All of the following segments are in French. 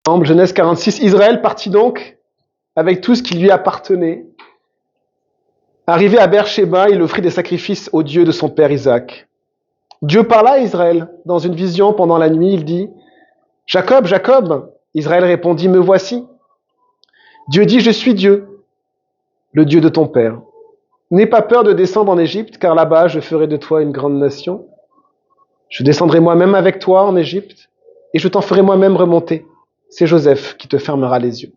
Genèse 46, Israël partit donc avec tout ce qui lui appartenait. Arrivé à Beersheba, il offrit des sacrifices au Dieu de son père Isaac. Dieu parla à Israël dans une vision pendant la nuit. Il dit « Jacob, Jacob !» Israël répondit « Me voici !» Dieu dit « Je suis Dieu, le Dieu de ton père. N'aie pas peur de descendre en Égypte, car là-bas je ferai de toi une grande nation. Je descendrai moi-même avec toi en Égypte, et je t'en ferai moi-même remonter. C'est Joseph qui te fermera les yeux. »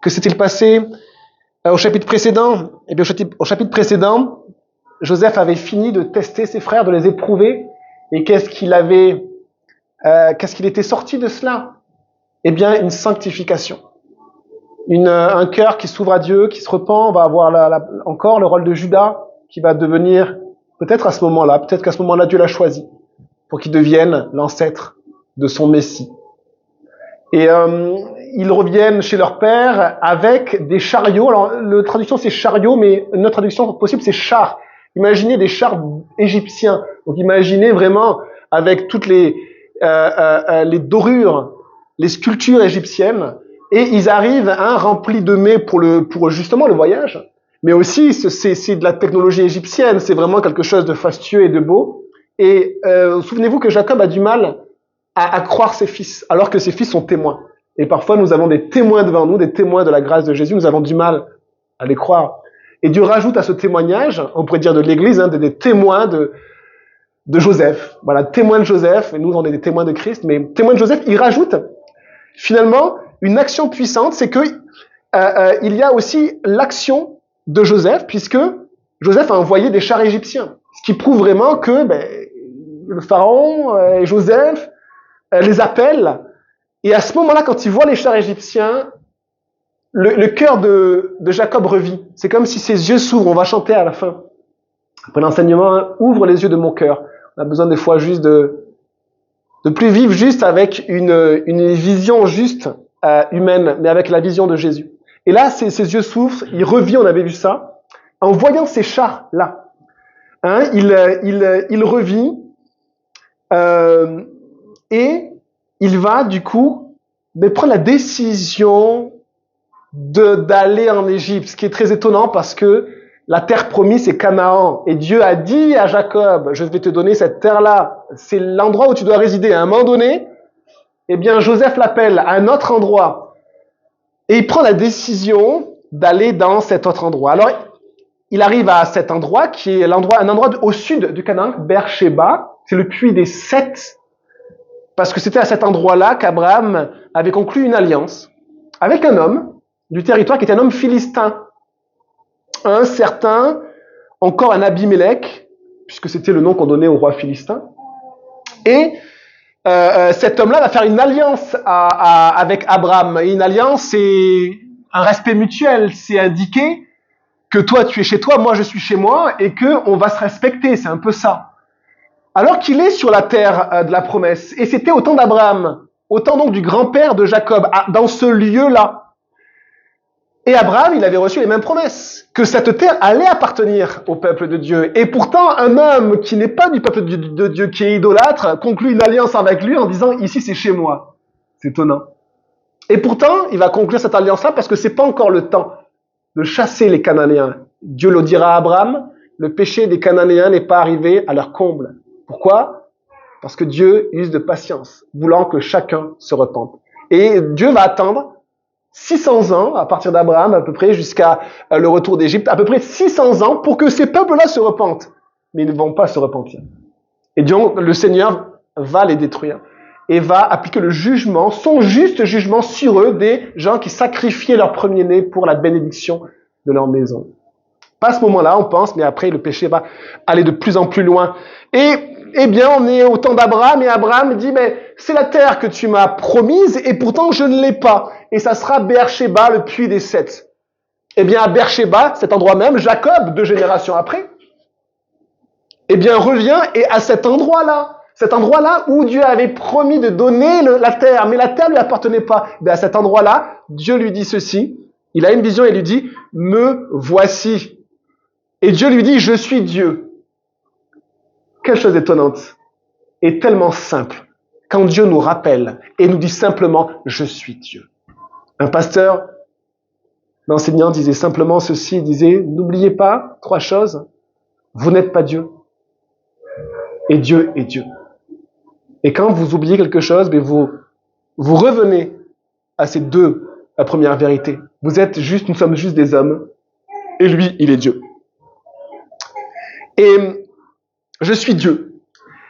Que s'est-il passé au chapitre précédent? Eh bien, au chapitre précédent, Joseph avait fini de tester ses frères, de les éprouver. Et qu'est-ce qu'il était sorti de cela? Eh bien, une sanctification. Un cœur qui s'ouvre à Dieu, qui se repent. On va avoir encore le rôle de Judas, qui va devenir, peut-être qu'à ce moment-là, Dieu l'a choisi, pour qu'il devienne l'ancêtre de son Messie. Et ils reviennent chez leur père avec des chariots. Alors, la traduction c'est chariot, mais une autre traduction possible c'est chars. Imaginez des chars égyptiens. Donc imaginez vraiment avec toutes les dorures, les sculptures égyptiennes. Et ils arrivent remplis de mets pour justement le voyage. Mais aussi c'est de la technologie égyptienne. C'est vraiment quelque chose de fastueux et de beau. Et souvenez-vous que Jacob a du mal à croire ses fils, alors que ses fils sont témoins. Et parfois, nous avons des témoins devant nous, des témoins de la grâce de Jésus, nous avons du mal à les croire. Et Dieu rajoute à ce témoignage, on pourrait dire de l'Église, des témoins de Joseph. Voilà, témoins de Joseph, et nous on est des témoins de Christ, mais témoins de Joseph, il rajoute finalement une action puissante, c'est que il y a aussi l'action de Joseph, puisque Joseph a envoyé des chars égyptiens, ce qui prouve vraiment que le pharaon et Joseph les appelle, et à ce moment-là, quand il voit les chars égyptiens, le cœur de Jacob revit. C'est comme si ses yeux s'ouvrent. On va chanter à la fin. Après l'enseignement, ouvre les yeux de mon cœur. On a besoin des fois juste de plus vivre juste avec une vision juste humaine, mais avec la vision de Jésus. Et là, ses yeux s'ouvrent, il revit, on avait vu ça, en voyant ces chars-là. Il revit, et il va du coup prendre la décision d'aller en Égypte, ce qui est très étonnant parce que la terre promise c'est Canaan, et Dieu a dit à Jacob, je vais te donner cette terre-là, c'est l'endroit où tu dois résider. À un moment donné, eh bien Joseph l'appelle à un autre endroit, et il prend la décision d'aller dans cet autre endroit. Alors il arrive à cet endroit qui est un endroit au sud du Canaan, Beersheba, c'est le puits des Sept, parce que c'était à cet endroit-là qu'Abraham avait conclu une alliance avec un homme du territoire qui était un homme philistin, un certain, encore un Abimélec, puisque c'était le nom qu'on donnait au roi philistin. Et cet homme-là va faire une alliance avec Abraham. Et une alliance, c'est un respect mutuel, c'est indiquer que toi tu es chez toi, moi je suis chez moi, et qu'on va se respecter, c'est un peu ça. Alors qu'il est sur la terre de la promesse, et c'était au temps d'Abraham, au temps donc du grand-père de Jacob, dans ce lieu-là. Et Abraham, il avait reçu les mêmes promesses, que cette terre allait appartenir au peuple de Dieu. Et pourtant, un homme qui n'est pas du peuple de Dieu, qui est idolâtre, conclut une alliance avec lui en disant « Ici, c'est chez moi ». C'est étonnant. Et pourtant, il va conclure cette alliance-là parce que c'est pas encore le temps de chasser les Cananéens. Dieu le dira à Abraham, le péché des Cananéens n'est pas arrivé à leur comble. Pourquoi? Parce que Dieu use de patience, voulant que chacun se repente. Et Dieu va attendre 600 ans, à partir d'Abraham, à peu près, jusqu'à le retour d'Égypte, à peu près 600 ans pour que ces peuples-là se repentent. Mais ils ne vont pas se repentir. Et donc, le Seigneur va les détruire et va appliquer le jugement, son juste jugement sur eux, des gens qui sacrifiaient leur premier-né pour la bénédiction de leur maison. Pas à ce moment-là, on pense, mais après, le péché va aller de plus en plus loin. Et eh bien, on est au temps d'Abraham, et Abraham dit, mais c'est la terre que tu m'as promise, et pourtant je ne l'ai pas. Et ça sera Beersheba, le puits des Sept. Eh bien, à Beersheba, cet endroit même, Jacob, 2 générations après, eh bien, revient, et à cet endroit-là où Dieu avait promis de donner la terre, mais la terre ne lui appartenait pas. Eh bien, à cet endroit-là, Dieu lui dit ceci, il a une vision et lui dit, me voici. Et Dieu lui dit, je suis Dieu. Quelle chose étonnante et tellement simple. quand Dieu nous rappelle et nous dit simplement « Je suis Dieu ». Un pasteur, l'enseignant disait simplement ceci, il disait « N'oubliez pas 3 choses, vous n'êtes pas Dieu et Dieu est Dieu ». Et quand vous oubliez quelque chose, vous revenez à ces 2, la première vérité. Nous sommes juste des hommes et lui, il est Dieu. Et je suis Dieu.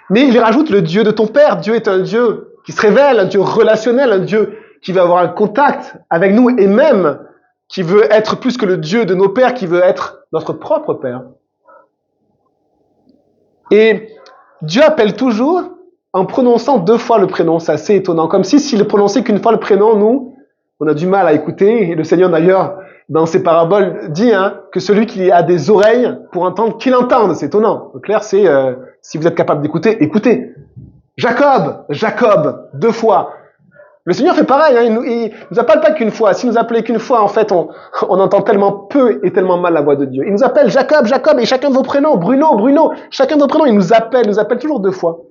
Mais il rajoute le Dieu de ton Père. Dieu est un Dieu qui se révèle, un Dieu relationnel, un Dieu qui veut avoir un contact avec nous et même qui veut être plus que le Dieu de nos pères, qui veut être notre propre Père. Et Dieu appelle toujours en prononçant 2 fois le prénom. C'est assez étonnant. Comme s'il ne prononçait qu'une fois le prénom, nous, on a du mal à écouter. Et le Seigneur d'ailleurs, dans ses paraboles, dit que celui qui a des oreilles pour entendre, qu'il entende. C'est étonnant. Le clair, c'est si vous êtes capable d'écouter, écoutez. Jacob, 2 fois. Le Seigneur fait pareil, il nous appelle pas qu'une fois. S'il nous appelait qu'une fois, en fait, on entend tellement peu et tellement mal la voix de Dieu. Il nous appelle Jacob, et chacun de vos prénoms, Bruno, chacun de vos prénoms, il nous appelle toujours 2 fois.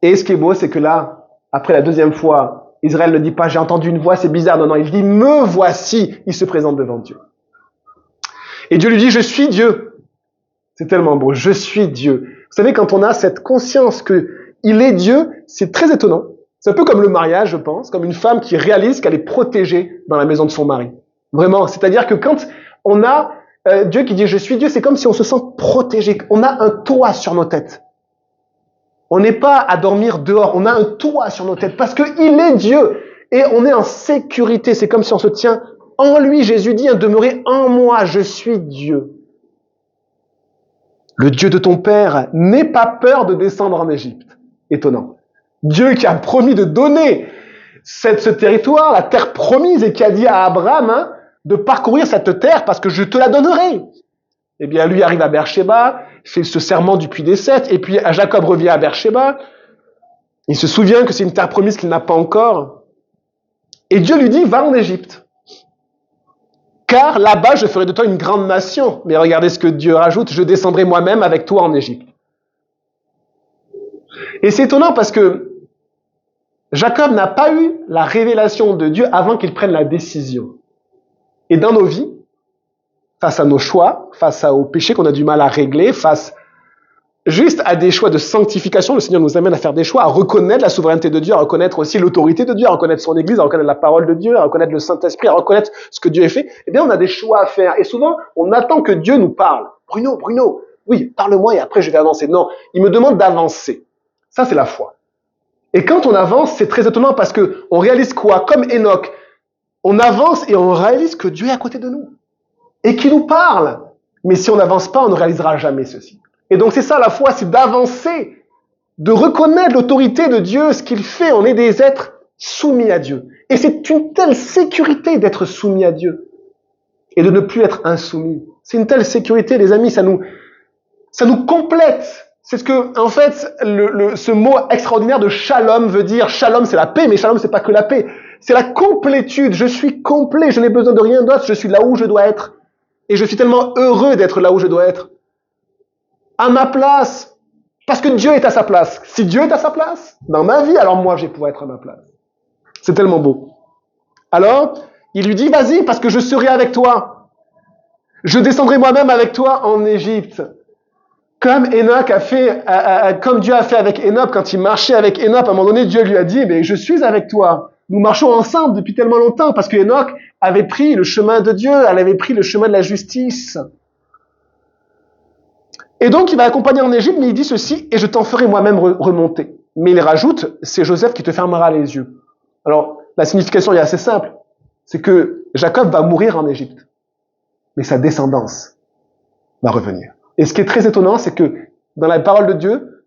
Et ce qui est beau, c'est que là, après la 2e fois, Israël ne dit pas, j'ai entendu une voix, c'est bizarre. Non, il dit, me voici. Il se présente devant Dieu. Et Dieu lui dit, je suis Dieu. C'est tellement beau, je suis Dieu. Vous savez, quand on a cette conscience que il est Dieu, c'est très étonnant. C'est un peu comme le mariage, je pense, comme une femme qui réalise qu'elle est protégée dans la maison de son mari. Vraiment, c'est-à-dire que quand on a Dieu qui dit, je suis Dieu, c'est comme si on se sent protégé. On a un toit sur nos têtes. On n'est pas à dormir dehors, on a un toit sur nos têtes parce qu'il est Dieu et on est en sécurité. C'est comme si on se tient en lui. Jésus dit, demeurez en moi, je suis Dieu. Le Dieu de ton père n'aie pas peur de descendre en Égypte. Étonnant. Dieu qui a promis de donner ce territoire, la terre promise, et qui a dit à Abraham de parcourir cette terre parce que je te la donnerai. Eh bien, lui arrive à Beersheba, fait ce serment du puits des 7, et puis Jacob revient à Beersheba. Il se souvient que c'est une terre promise qu'il n'a pas encore. Et Dieu lui dit, va en Égypte. Car là-bas, je ferai de toi une grande nation. Mais regardez ce que Dieu rajoute, je descendrai moi-même avec toi en Égypte. Et c'est étonnant parce que Jacob n'a pas eu la révélation de Dieu avant qu'il prenne la décision. Et dans nos vies, face à nos choix, face aux péchés qu'on a du mal à régler, face juste à des choix de sanctification, le Seigneur nous amène à faire des choix, à reconnaître la souveraineté de Dieu, à reconnaître aussi l'autorité de Dieu, à reconnaître son Église, à reconnaître la parole de Dieu, à reconnaître le Saint-Esprit, à reconnaître ce que Dieu a fait. Eh bien, on a des choix à faire. Et souvent, on attend que Dieu nous parle. Bruno, oui, parle-moi et après je vais avancer. Non, il me demande d'avancer. Ça, c'est la foi. Et quand on avance, c'est très étonnant parce que on réalise quoi? Comme Enoch, on avance et on réalise que Dieu est à côté de nous et qu'il nous parle. Mais si on n'avance pas, on ne réalisera jamais ceci. Et donc c'est ça la foi, c'est d'avancer, de reconnaître l'autorité de Dieu, ce qu'il fait. On est des êtres soumis à Dieu. Et c'est une telle sécurité d'être soumis à Dieu et de ne plus être insoumis. C'est une telle sécurité, les amis, ça nous complète. C'est ce que, en fait, ce mot extraordinaire de shalom veut dire. Shalom, c'est la paix, mais shalom, c'est pas que la paix. C'est la complétude. Je suis complet, je n'ai besoin de rien d'autre, je suis là où je dois être. Et je suis tellement heureux d'être là où je dois être. À ma place. Parce que Dieu est à sa place. Si Dieu est à sa place, dans ma vie, alors moi, je vais pouvoir être à ma place. C'est tellement beau. Alors, il lui dit, vas-y, parce que je serai avec toi. Je descendrai moi-même avec toi en Égypte. Comme Enoch a fait, comme Dieu a fait avec Enoch, quand il marchait avec Enoch, à un moment donné, Dieu lui a dit, je suis avec toi. Nous marchons ensemble depuis tellement longtemps, parce que Enoch avait pris le chemin de Dieu, elle avait pris le chemin de la justice. Et donc, il va accompagner en Égypte, mais il dit ceci, et je t'en ferai moi-même remonter. Mais il rajoute, c'est Joseph qui te fermera les yeux. Alors, la signification est assez simple. C'est que Jacob va mourir en Égypte. Mais sa descendance va revenir. Et ce qui est très étonnant, c'est que dans la parole de Dieu,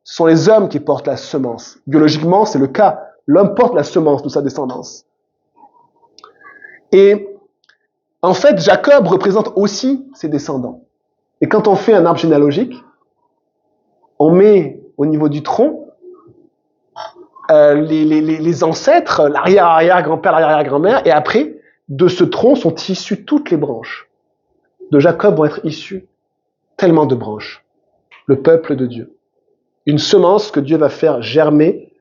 ce sont les hommes qui portent la semence. Biologiquement, c'est le cas. L'homme porte la semence de sa descendance. Et en fait, Jacob représente aussi ses descendants. Et quand on fait un arbre généalogique, on met au niveau du tronc les ancêtres, l'arrière-arrière-grand-père, l'arrière-arrière-grand-mère, et après, de ce tronc sont issues toutes les branches. De Jacob vont être issues tellement de branches. Le peuple de Dieu. Une semence que Dieu va faire germer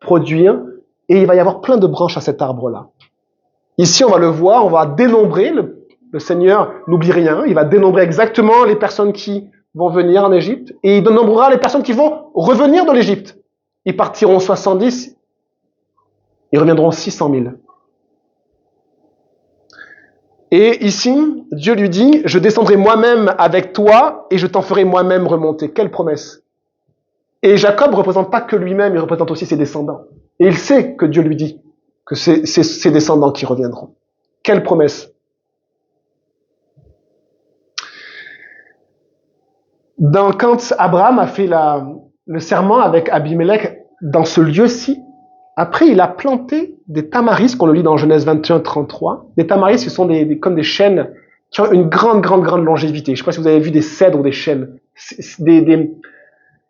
produire, et il va y avoir plein de branches à cet arbre-là. Ici, on va le voir, on va dénombrer, le Seigneur n'oublie rien, il va dénombrer exactement les personnes qui vont venir en Égypte, et il dénombrera les personnes qui vont revenir de l'Égypte. Ils partiront 70, ils reviendront 600 000. Et ici, Dieu lui dit, je descendrai moi-même avec toi et je t'en ferai moi-même remonter. Quelle promesse! Et Jacob ne représente pas que lui-même, il représente aussi ses descendants. Et il sait que Dieu lui dit que c'est ses descendants qui reviendront. Quelle promesse! Quand Abraham a fait le serment avec Abimelech dans ce lieu-ci, après il a planté des tamarisques, on le lit dans Genèse 21, 33. Des tamarisques, ce sont comme des chênes qui ont une grande longévité. Je ne sais pas si vous avez vu des cèdres ou des chênes.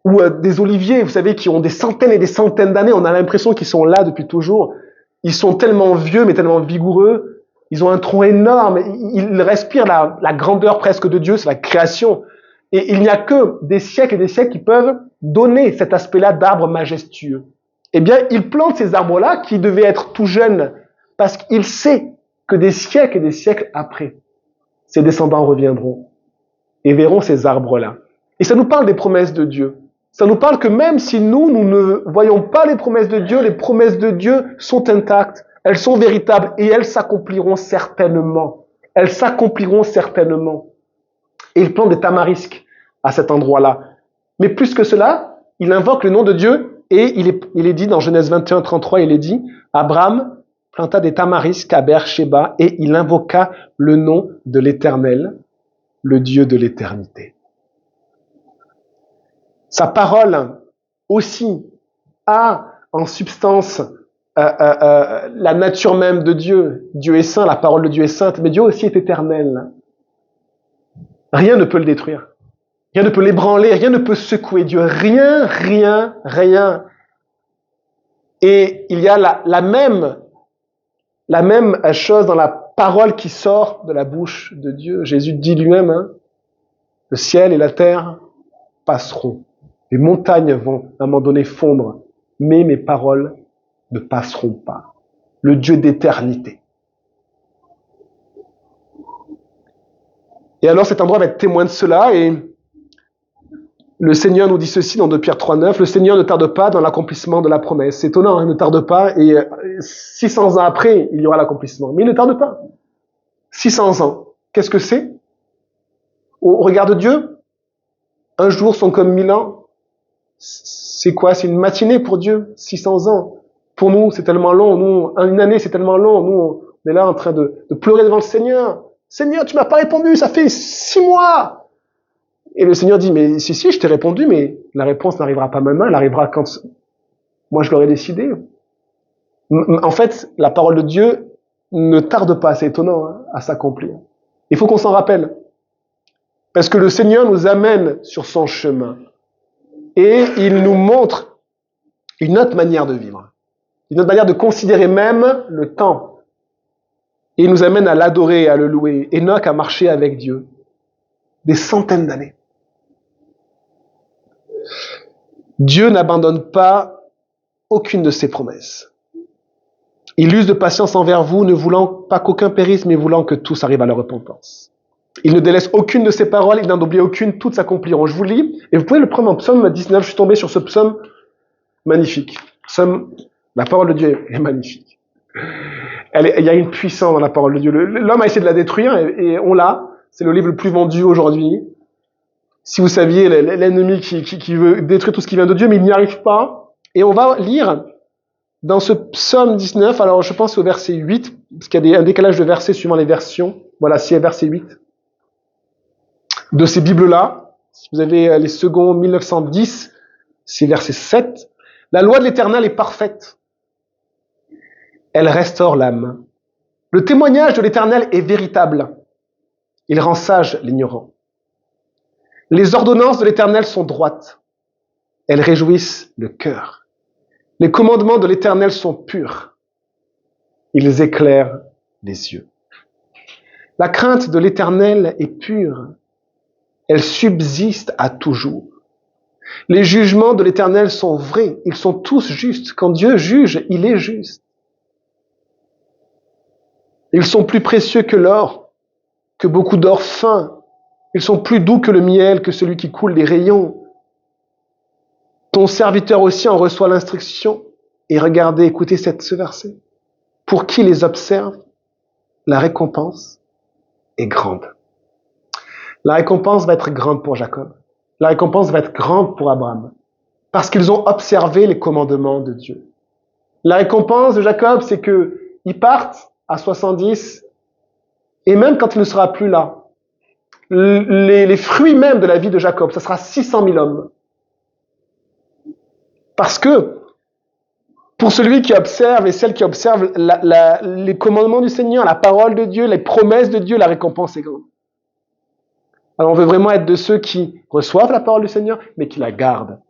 Ou des oliviers, vous savez, qui ont des centaines et des centaines d'années. On a l'impression qu'ils sont là depuis toujours. Ils sont tellement vieux, mais tellement vigoureux. Ils ont un tronc énorme. Ils respirent la grandeur presque de Dieu, c'est la création. Et il n'y a que des siècles et des siècles qui peuvent donner cet aspect-là d'arbre majestueux. Eh bien, il plante ces arbres-là qui devaient être tout jeunes parce qu'il sait que des siècles et des siècles après, ses descendants reviendront et verront ces arbres-là. Et ça nous parle des promesses de Dieu. Ça nous parle que même si nous ne voyons pas les promesses de Dieu sont intactes, elles sont véritables et elles s'accompliront certainement. Elles s'accompliront certainement. Et il plante des tamarisques à cet endroit-là. Mais plus que cela, il invoque le nom de Dieu et il est dit dans Genèse 21, 33, il est dit, Abraham planta des tamarisques à Beer-Sheba et il invoqua le nom de l'Éternel, le Dieu de l'éternité. Sa parole aussi a en substance la nature même de Dieu. Dieu est saint, la parole de Dieu est sainte, mais Dieu aussi est éternel. Rien ne peut le détruire. Rien ne peut l'ébranler, rien ne peut secouer Dieu. Rien. Et il y a la même chose dans la parole qui sort de la bouche de Dieu. Jésus dit lui-même, le ciel et la terre passeront. Les montagnes vont à un moment donné fondre, mais mes paroles ne passeront pas. Le Dieu d'éternité. Et alors cet endroit va être témoin de cela, et le Seigneur nous dit ceci dans 2 Pierre 3,9, le Seigneur ne tarde pas dans l'accomplissement de la promesse. C'est étonnant, il ne tarde pas, et 600 ans après, il y aura l'accomplissement. Mais il ne tarde pas. 600 ans. Qu'est-ce que c'est? Au regard de Dieu, un jour sont comme 1000 ans. C'est quoi? C'est une matinée pour Dieu, 600 ans. Pour nous, c'est tellement long. Nous, une année, c'est tellement long. Nous, on est là en train de pleurer devant le Seigneur. Seigneur, tu m'as pas répondu, ça fait 6 mois. Et le Seigneur dit, mais si, je t'ai répondu, mais la réponse n'arrivera pas maintenant, elle arrivera quand moi je l'aurai décidé. En fait, la parole de Dieu ne tarde pas, c'est étonnant, à s'accomplir. Il faut qu'on s'en rappelle. Parce que le Seigneur nous amène sur son chemin. Et il nous montre une autre manière de vivre. Une autre manière de considérer même le temps. Et il nous amène à l'adorer et à le louer. Enoch a marché avec Dieu des centaines d'années. Dieu n'abandonne pas aucune de ses promesses. Il use de patience envers vous, ne voulant pas qu'aucun périsse, mais voulant que tous arrivent à la repentance. Il ne délaisse aucune de ses paroles, il n'en oublie aucune, toutes s'accompliront. Je vous lis, et vous pouvez le prendre en psaume 19, je suis tombé sur ce psaume magnifique. La parole de Dieu est magnifique. Il y a une puissance dans la parole de Dieu. L'homme a essayé de la détruire, et on l'a. C'est le livre le plus vendu aujourd'hui. Si vous saviez, l'ennemi qui veut détruire tout ce qui vient de Dieu, mais il n'y arrive pas. Et on va lire dans ce psaume 19, alors je pense au verset 8, parce qu'il y a un décalage de versets suivant les versions. Voilà, c'est verset 8. De ces Bibles-là, si vous avez les seconds 1910, c'est verset 7. La loi de l'Éternel est parfaite. Elle restaure l'âme. Le témoignage de l'Éternel est véritable. Il rend sage l'ignorant. Les ordonnances de l'Éternel sont droites. Elles réjouissent le cœur. Les commandements de l'Éternel sont purs. Ils éclairent les yeux. La crainte de l'Éternel est pure. Elle subsiste à toujours. Les jugements de l'Éternel sont vrais, ils sont tous justes. Quand Dieu juge, il est juste. Ils sont plus précieux que l'or, que beaucoup d'or fin. Ils sont plus doux que le miel, que celui qui coule les rayons. Ton serviteur aussi en reçoit l'instruction. Et regardez, écoutez ce verset. Pour qui les observe, la récompense est grande. La récompense va être grande pour Jacob. La récompense va être grande pour Abraham. Parce qu'ils ont observé les commandements de Dieu. La récompense de Jacob, c'est qu'ils partent à 70, et même quand il ne sera plus là, les fruits même de la vie de Jacob, ça sera 600 000 hommes. Parce que, pour celui qui observe et celle qui observe les commandements du Seigneur, la parole de Dieu, les promesses de Dieu, la récompense est grande. Alors on veut vraiment être de ceux qui reçoivent la parole du Seigneur, mais qui la gardent.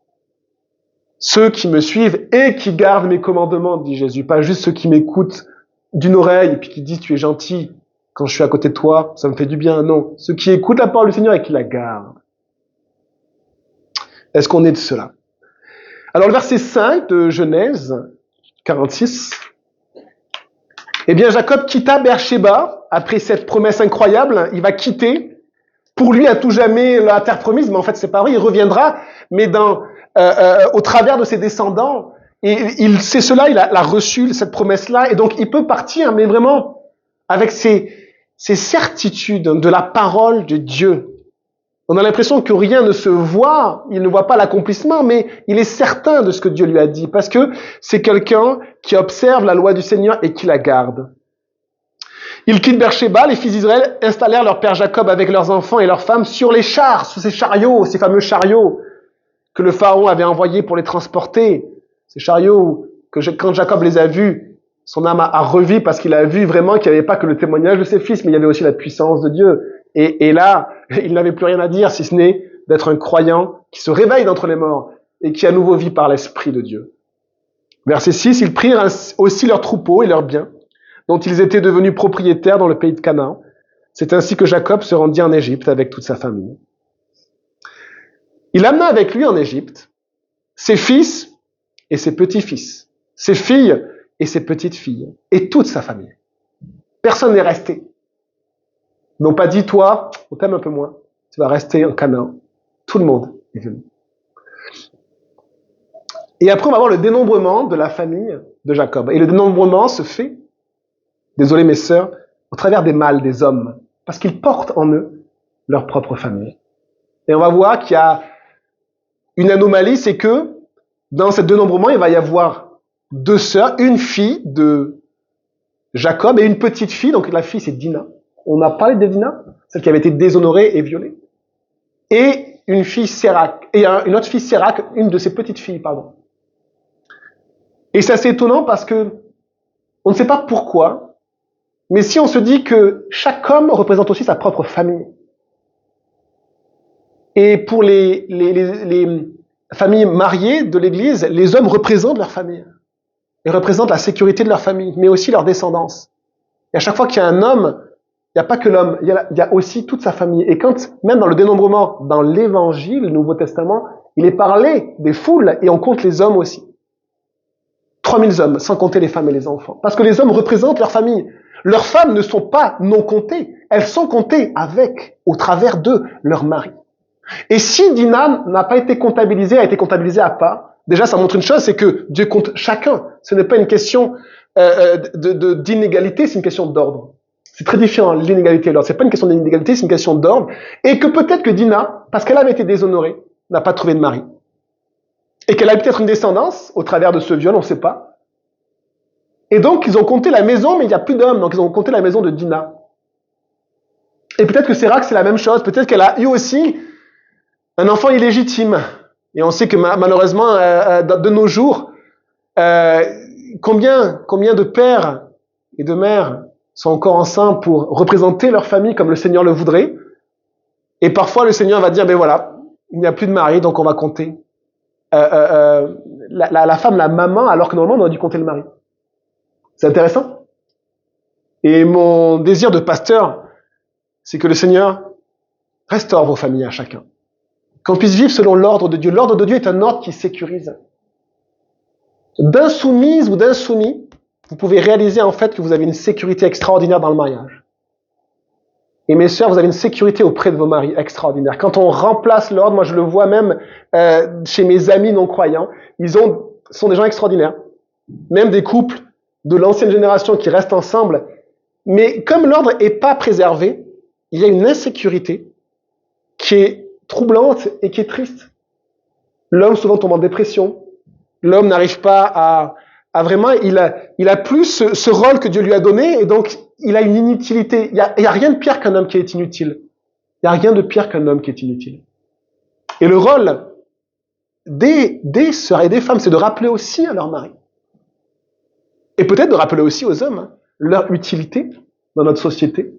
Ceux qui me suivent et qui gardent mes commandements, dit Jésus. Pas juste ceux qui m'écoutent d'une oreille et puis qui disent tu es gentil quand je suis à côté de toi, ça me fait du bien. Non, ceux qui écoutent la parole du Seigneur et qui la gardent. Est-ce qu'on est de cela? Alors le verset 5 de Genèse 46. Eh bien Jacob quitta Beersheba après cette promesse incroyable. Il va quitter pour lui à tout jamais la terre promise, mais en fait c'est pas vrai, il reviendra, mais au travers de ses descendants. Et c'est cela, il a reçu cette promesse-là, et donc il peut partir, mais vraiment avec ces certitudes de la parole de Dieu. On a l'impression que rien ne se voit, il ne voit pas l'accomplissement, mais il est certain de ce que Dieu lui a dit, parce que c'est quelqu'un qui observe la loi du Seigneur et qui la garde. Ils quittent Beersheba, les fils d'Israël installèrent leur père Jacob avec leurs enfants et leurs femmes sur les chars, sur ces chariots, ces fameux chariots que le pharaon avait envoyés pour les transporter. Ces chariots que quand Jacob les a vus, son âme a revu parce qu'il a vu vraiment qu'il n'y avait pas que le témoignage de ses fils, mais il y avait aussi la puissance de Dieu. Et là, il n'avait plus rien à dire si ce n'est d'être un croyant qui se réveille d'entre les morts et qui à nouveau vit par l'Esprit de Dieu. Verset 6, ils prirent aussi leurs troupeaux et leurs biens, dont ils étaient devenus propriétaires dans le pays de Canaan. C'est ainsi que Jacob se rendit en Égypte avec toute sa famille. Il amena avec lui en Égypte ses fils et ses petits-fils, ses filles et ses petites-filles, et toute sa famille. Personne n'est resté. Ils n'ont pas dit, toi, on t'aime un peu moins, tu vas rester en Canaan. Tout le monde est venu. Et après, on va voir le dénombrement de la famille de Jacob. Et le dénombrement se fait, désolé mes sœurs, au travers des mâles, des hommes, parce qu'ils portent en eux leur propre famille. Et on va voir qu'il y a une anomalie, c'est que dans ce dénombrement, il va y avoir 2 sœurs, une fille de Jacob et une petite fille, donc la fille c'est Dina. On a parlé de Dina, celle qui avait été déshonorée et violée. Et une fille Sérac, et une autre fille Sérac, une de ses petites filles, pardon. Et c'est assez étonnant parce que on ne sait pas pourquoi, mais si on se dit que chaque homme représente aussi sa propre famille. Et pour les familles mariées de l'Église, les hommes représentent leur famille. Ils représentent la sécurité de leur famille, mais aussi leur descendance. Et à chaque fois qu'il y a un homme, il n'y a pas que l'homme, il y a aussi toute sa famille. Et quand, même dans le dénombrement, dans l'Évangile, le Nouveau Testament, il est parlé des foules et on compte les hommes aussi. 3000 hommes, sans compter les femmes et les enfants. Parce que les hommes représentent leur famille. Leurs femmes ne sont pas non comptées. Elles sont comptées avec, au travers d'eux, leur mari. Et si Dina n'a pas été comptabilisée, a été comptabilisée à part, déjà ça montre une chose, c'est que Dieu compte chacun. Ce n'est pas une question d'inégalité, c'est une question d'ordre. C'est très différent, l'inégalité et l'ordre. C'est pas une question d'inégalité, c'est une question d'ordre. Et que peut-être que Dina, parce qu'elle avait été déshonorée, n'a pas trouvé de mari. Et qu'elle a peut-être une descendance au travers de ce viol, on ne sait pas. Et donc, ils ont compté la maison, mais il n'y a plus d'hommes. Donc, ils ont compté la maison de Dina. Et peut-être que Sérac, c'est la même chose. Peut-être qu'elle a eu aussi un enfant illégitime. Et on sait que malheureusement, de nos jours, combien de pères et de mères sont encore enceints pour représenter leur famille comme le Seigneur le voudrait. Et parfois, le Seigneur va dire, ben voilà, il n'y a plus de mari, donc on va compter la femme, la maman, alors que normalement, on aurait dû compter le mari. C'est intéressant. Et mon désir de pasteur, c'est que le Seigneur restaure vos familles à chacun. qu'on puisse vivre selon l'ordre de Dieu. L'ordre de Dieu est un ordre qui sécurise. D'insoumise ou d'insoumis, vous pouvez réaliser en fait que vous avez une sécurité extraordinaire dans le mariage. Et mes sœurs, vous avez une sécurité auprès de vos maris extraordinaire. Quand on remplace l'ordre, moi je le vois même chez mes amis non-croyants, sont des gens extraordinaires. Même des couples de l'ancienne génération qui restent ensemble. Mais comme l'ordre n'est pas préservé, il y a une insécurité qui est troublante et qui est triste. L'homme souvent tombe en dépression. L'homme n'arrive pas à vraiment, il a plus ce rôle que Dieu lui a donné, et donc il a une inutilité. Il y a rien de pire qu'un homme qui est inutile. Il y a rien de pire qu'un homme qui est inutile. Et le rôle des sœurs et des femmes, c'est de rappeler aussi à leur mari. Et peut-être de rappeler aussi aux hommes leur utilité dans notre société,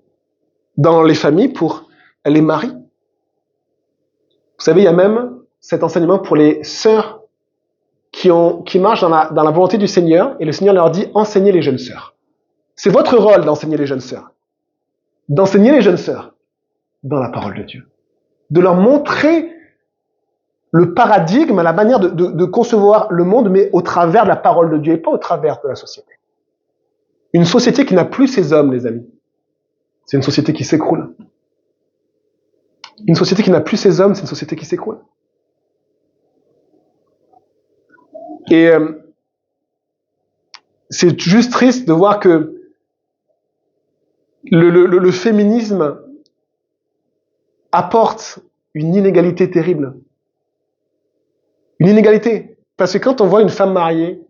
dans les familles, pour les maris. Vous savez, il y a même cet enseignement pour les sœurs qui marchent dans la volonté du Seigneur, et le Seigneur leur dit, enseignez les jeunes sœurs. C'est votre rôle d'enseigner les jeunes sœurs. D'enseigner les jeunes sœurs dans la parole de Dieu. De leur montrer le paradigme, la manière de concevoir le monde, mais au travers de la parole de Dieu et pas au travers de la société. Une société qui n'a plus ses hommes, les amis. C'est une société qui s'écroule. Une société qui n'a plus ses hommes, c'est une société qui s'écroule. Et c'est juste triste de voir que le féminisme apporte une inégalité terrible. Une inégalité. Parce que quand on voit une femme mariée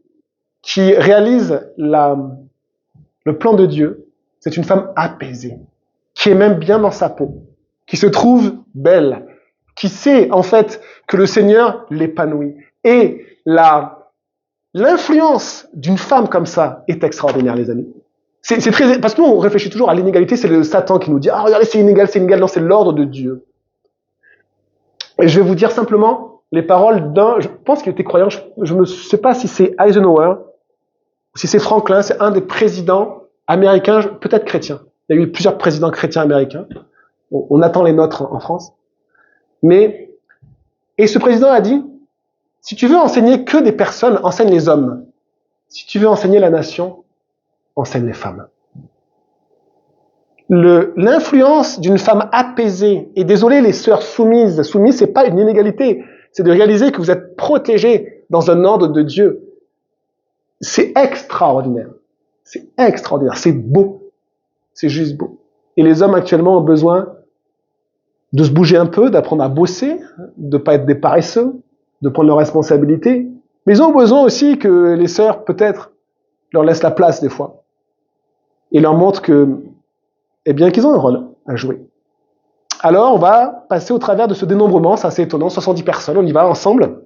qui réalise le plan de Dieu, c'est une femme apaisée, qui est même bien dans sa peau, qui se trouve belle, qui sait en fait que le Seigneur l'épanouit. Et l'influence d'une femme comme ça est extraordinaire, les amis. C'est très, parce que nous, on réfléchit toujours à l'inégalité, c'est le Satan qui nous dit, ah, regardez, c'est inégal, c'est inégal. Non, c'est l'ordre de Dieu. Et je vais vous dire simplement les paroles je pense qu'il était croyant, je ne sais pas si c'est Eisenhower, si c'est Franklin, c'est un des présidents américains, peut-être chrétiens. Il y a eu plusieurs présidents chrétiens américains. On attend les nôtres en France. Et ce président a dit, si tu veux enseigner que des personnes, enseigne les hommes. Si tu veux enseigner la nation, enseigne les femmes. L'influence d'une femme apaisée, et désolé les sœurs soumises, c'est pas une inégalité, c'est de réaliser que vous êtes protégés dans un ordre de Dieu. C'est extraordinaire. C'est extraordinaire. C'est beau. C'est juste beau. Et les hommes actuellement ont besoin de se bouger un peu, d'apprendre à bosser, de pas être des paresseux, de prendre leurs responsabilités. Mais ils ont besoin aussi que les sœurs, peut-être, leur laissent la place des fois. Et leur montrent qu'ils ont un rôle à jouer. Alors, on va passer au travers de ce dénombrement, c'est assez étonnant, 70 personnes, on y va ensemble.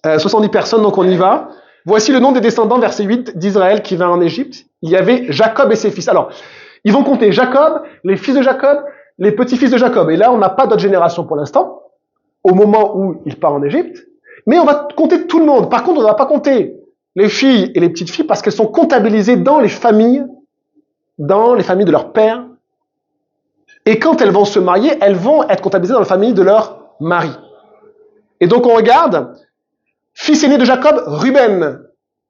70 personnes, donc on y va. Voici le nom des descendants, verset 8, d'Israël qui vint en Égypte. Il y avait Jacob et ses fils. Alors, ils vont compter Jacob, les fils de Jacob, les petits-fils de Jacob. Et là, on n'a pas d'autre génération pour l'instant, au moment où il part en Égypte. Mais on va compter tout le monde. Par contre, on ne va pas compter les filles et les petites filles parce qu'elles sont comptabilisées dans les familles de leur père. Et quand elles vont se marier, elles vont être comptabilisées dans la famille de leur mari. Et donc on regarde, fils aîné de Jacob, Ruben.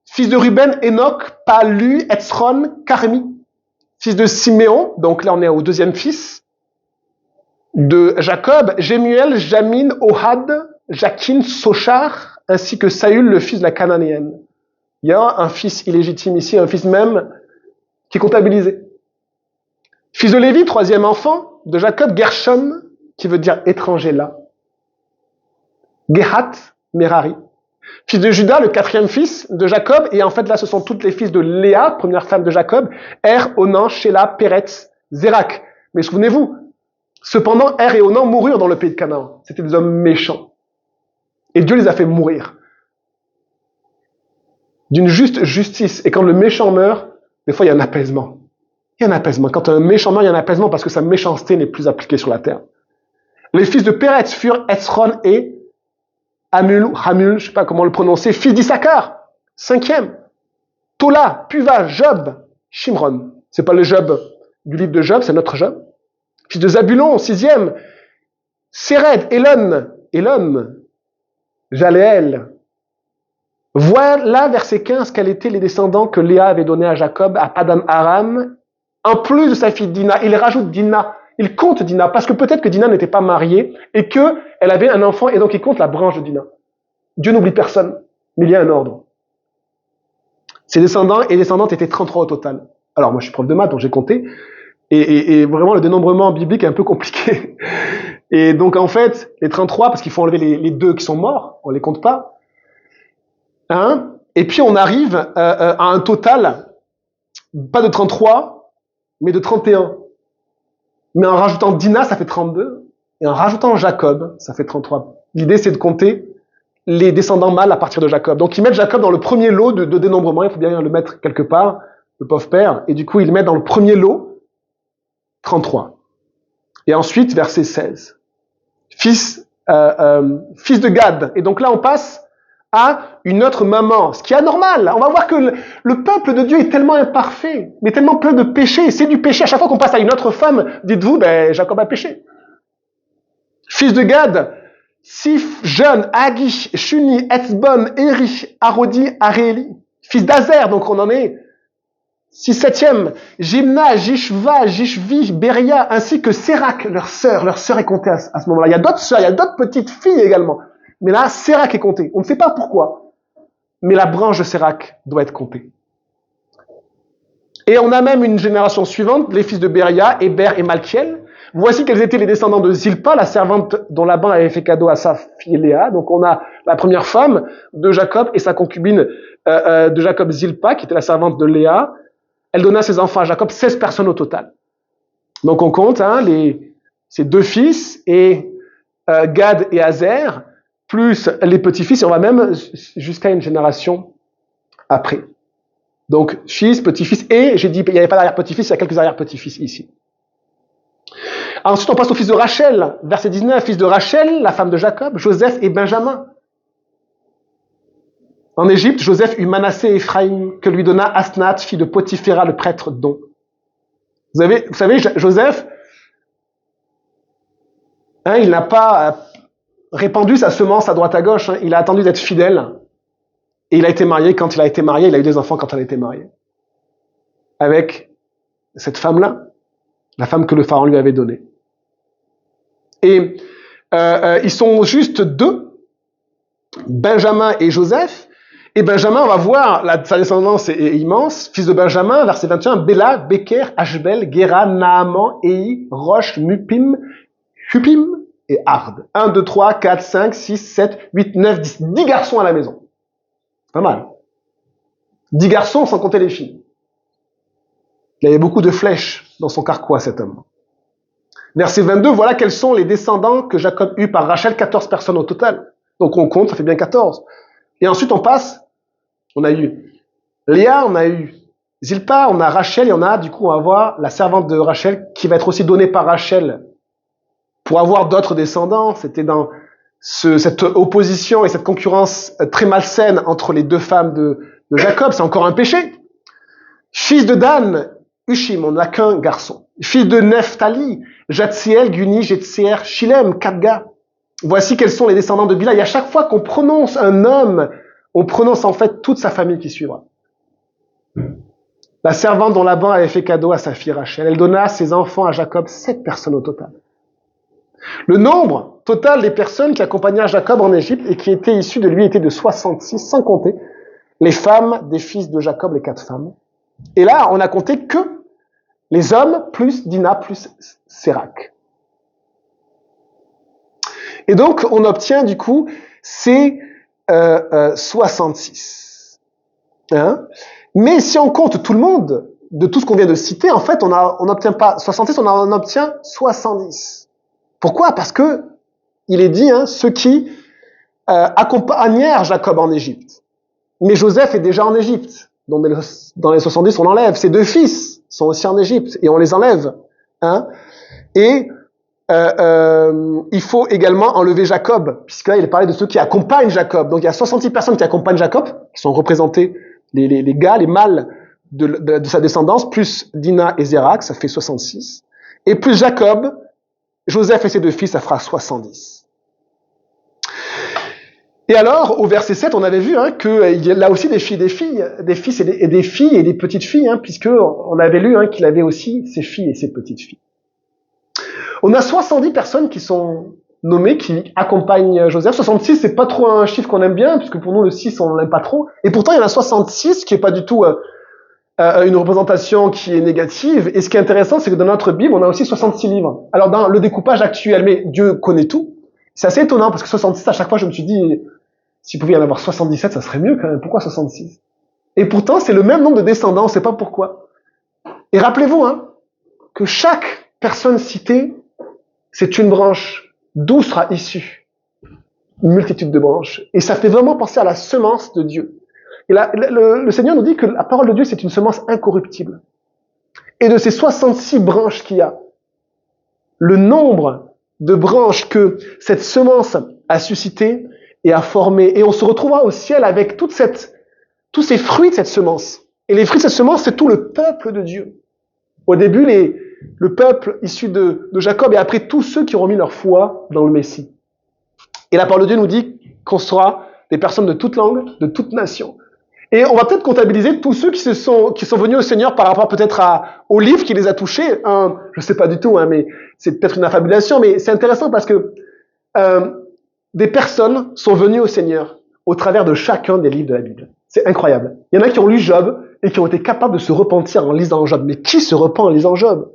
Fils de Ruben, Enoch, Palu, Etzron, Carmi. Fils de Siméon, donc là on est au deuxième fils de Jacob, Jemuel, Jamin, Ohad, Jakin, Sochar, ainsi que Saül, le fils de la Cananéenne. Il y a un fils illégitime ici, un fils même qui est comptabilisé. Fils de Lévi, troisième enfant de Jacob, Gershom, qui veut dire étranger là. Gehat, Merari. Fils de Judas, le quatrième fils de Jacob, et en fait là ce sont toutes les fils de Léa, première femme de Jacob, Er, Onan, Shelah, Peretz, Zérak. Mais souvenez-vous, cependant Er et Onan moururent dans le pays de Canaan. C'était des hommes méchants. Et Dieu les a fait mourir. D'une juste justice. Et quand le méchant meurt, des fois il y a un apaisement. Il y a un apaisement. Quand un méchant meurt, il y a un apaisement parce que sa méchanceté n'est plus appliquée sur la terre. Les fils de Peretz furent Etzron et Hamul, je ne sais pas comment le prononcer, fils d'Issachar, cinquième. Tola, Puva, Job, Shimron. C'est pas le Job du livre de Job, c'est notre Job. Fils de Zabulon, sixième. Séred, Elon, et l'homme, Jaléel. Voilà, verset 15, quels étaient les descendants que Léa avait donnés à Jacob, à Padan Aram, en plus de sa fille Dina. Il rajoute Dina, il compte Dina, parce que peut-être que Dina n'était pas mariée et qu'elle avait un enfant, et donc il compte la branche de Dina. Dieu n'oublie personne, mais il y a un ordre. Ses descendants et descendantes étaient 33 au total. Alors moi je suis prof de maths, donc j'ai compté, et vraiment le dénombrement biblique est un peu compliqué. Et donc en fait, les 33, parce qu'il faut enlever les deux qui sont morts, on les compte pas, hein, et puis on arrive à un total, pas de 33, mais de 31. Mais en rajoutant Dina, ça fait 32, et en rajoutant Jacob, ça fait 33. L'idée, c'est de compter les descendants mâles à partir de Jacob. Donc ils mettent Jacob dans le premier lot de dénombrement, il faut bien le mettre quelque part, le pauvre père, et du coup, ils le mettent dans le premier lot, 33. Et ensuite, verset 16. Fils de Gad. Et donc là, on passe à une autre maman, ce qui est anormal. On va voir que le peuple de Dieu est tellement imparfait, mais tellement plein de péchés. C'est du péché. À chaque fois qu'on passe à une autre femme, dites-vous, Jacob a péché. Fils de Gad, Sif, Jeune, Agi, Shuni, Etzbon, Eri, Arodi, Aréli. Fils d'Azer, donc on en est 6/7. Jimna, Jishva, Jishvi, Beria, ainsi que Sérac, leur sœur. Leur sœur est comptée à ce moment-là. Il y a d'autres sœurs, il y a d'autres petites filles également. Mais là, Sérac est compté. On ne sait pas pourquoi. Mais la branche de Sérac doit être comptée. Et on a même une génération suivante, les fils de Beria, Héber et Malkiel. Voici quels étaient les descendants de Zilpa, la servante dont Laban avait fait cadeau à sa fille Léa. Donc on a la première femme de Jacob et sa concubine de Jacob, Zilpa, qui était la servante de Léa. Elle donna ses enfants à Jacob, 16 personnes au total. Donc on compte ses deux fils et Gad et Azer, plus les petits-fils, et on va même jusqu'à une génération après. Donc fils, petit-fils, et j'ai dit, il n'y avait pas d'arrière-petit-fils, il y a quelques arrière-petits-fils ici. Ensuite, on passe au fils de Rachel, verset 19, fils de Rachel, la femme de Jacob, Joseph et Benjamin. En Égypte, Joseph eut Manassé et Ephraïm, que lui donna Asnath, fille de Potiphéra, le prêtre d'On. Vous savez, Joseph, il n'a pas répandu sa semence à droite à gauche, il a attendu d'être fidèle, et il a été marié quand il a été marié, il a eu des enfants quand elle a été mariée. Avec cette femme-là, la femme que le pharaon lui avait donnée. Et ils sont juste deux, Benjamin et Joseph. Et Benjamin, on va voir, sa descendance est immense. Fils de Benjamin, verset 21, Béla, Beker, Ashbel, Gera, Naaman, Ei, Rosh, Mupim, Hupim et Ard. 1, 2, 3, 4, 5, 6, 7, 8, 9, 10. 10 garçons à la maison. C'est pas mal. 10 garçons sans compter les filles. Il y avait beaucoup de flèches dans son carquois, cet homme. Verset 22, voilà quels sont les descendants que Jacob eut par Rachel, 14 personnes au total. Donc on compte, ça fait bien 14. Et ensuite on passe, on a eu Léa, on a eu Zilpa, on a Rachel, et on a, du coup, on va voir la servante de Rachel qui va être aussi donnée par Rachel pour avoir d'autres descendants. C'était dans cette opposition et cette concurrence très malsaine entre les deux femmes de Jacob. C'est encore un péché. Fils de Dan, Ushim, on n'a qu'un garçon. Fils de Nephtali, Jatziel, Guni, Jetzier, Shilem, 4 gars. Voici quels sont les descendants de Bila. Et à chaque fois qu'on prononce un homme, on prononce en fait toute sa famille qui suivra. La servante dont Laban avait fait cadeau à sa fille Rachel, elle donna ses enfants à Jacob, 7 personnes au total. Le nombre total des personnes qui accompagnaient Jacob en Égypte et qui étaient issues de lui était de 66, sans compter les femmes des fils de Jacob, les 4 femmes. Et là, on a compté que les hommes plus Dina plus Sérac. Et donc, on obtient du coup ces 66. Hein? Mais si on compte tout le monde, de tout ce qu'on vient de citer, en fait, on n'obtient pas 66, on en obtient 70. Pourquoi? Parce que il est dit, ceux qui accompagnèrent Jacob en Égypte. Mais Joseph est déjà en Égypte. Donc dans les 70, on enlève. Ses 2 fils sont aussi en Égypte et on les enlève. Hein? Et il faut également enlever Jacob, puisque là, il est parlé de ceux qui accompagnent Jacob. Donc il y a 66 personnes qui accompagnent Jacob, qui sont représentées, les gars, les mâles de sa descendance, plus Dina et Zérak, ça fait 66. Et plus Jacob, Joseph et ses 2 fils, ça fera 70. Et alors, au verset 7, on avait vu qu'il y a là aussi des fils et des filles et des petites filles, puisque on avait lu qu'il avait aussi ses filles et ses petites filles. On a 70 personnes qui sont nommées, qui accompagnent Joseph. 66, c'est pas trop un chiffre qu'on aime bien, puisque pour nous, le 6, on l'aime pas trop. Et pourtant, il y en a 66, qui est pas du tout une représentation qui est négative. Et ce qui est intéressant, c'est que dans notre Bible, on a aussi 66 livres. Alors, dans le découpage actuel, mais Dieu connaît tout. C'est assez étonnant, parce que 66, à chaque fois, je me suis dit, s'il pouvait y en avoir 77, ça serait mieux quand même. Pourquoi 66? Et pourtant, c'est le même nombre de descendants, on ne sait pas pourquoi. Et rappelez-vous que chaque personne citée, c'est une branche. D'où sera issue une multitude de branches. Et ça fait vraiment penser à la semence de Dieu. Et là, le Seigneur nous dit que la parole de Dieu, c'est une semence incorruptible. Et de ces 66 branches qu'il y a, le nombre de branches que cette semence a suscité et a formé, et on se retrouvera au ciel avec tous ces fruits de cette semence. Et les fruits de cette semence, c'est tout le peuple de Dieu. Au début, le peuple issu de Jacob, et après tous ceux qui auront mis leur foi dans le Messie. Et la parole de Dieu nous dit qu'on sera des personnes de toute langue, de toute nation. Et on va peut-être comptabiliser tous ceux qui sont venus au Seigneur par rapport peut-être au livre qui les a touchés. Je sais pas du tout, mais c'est peut-être une affabulation, mais c'est intéressant parce que des personnes sont venues au Seigneur au travers de chacun des livres de la Bible. C'est incroyable. Il y en a qui ont lu Job et qui ont été capables de se repentir en lisant Job. Mais qui se repent en lisant Job?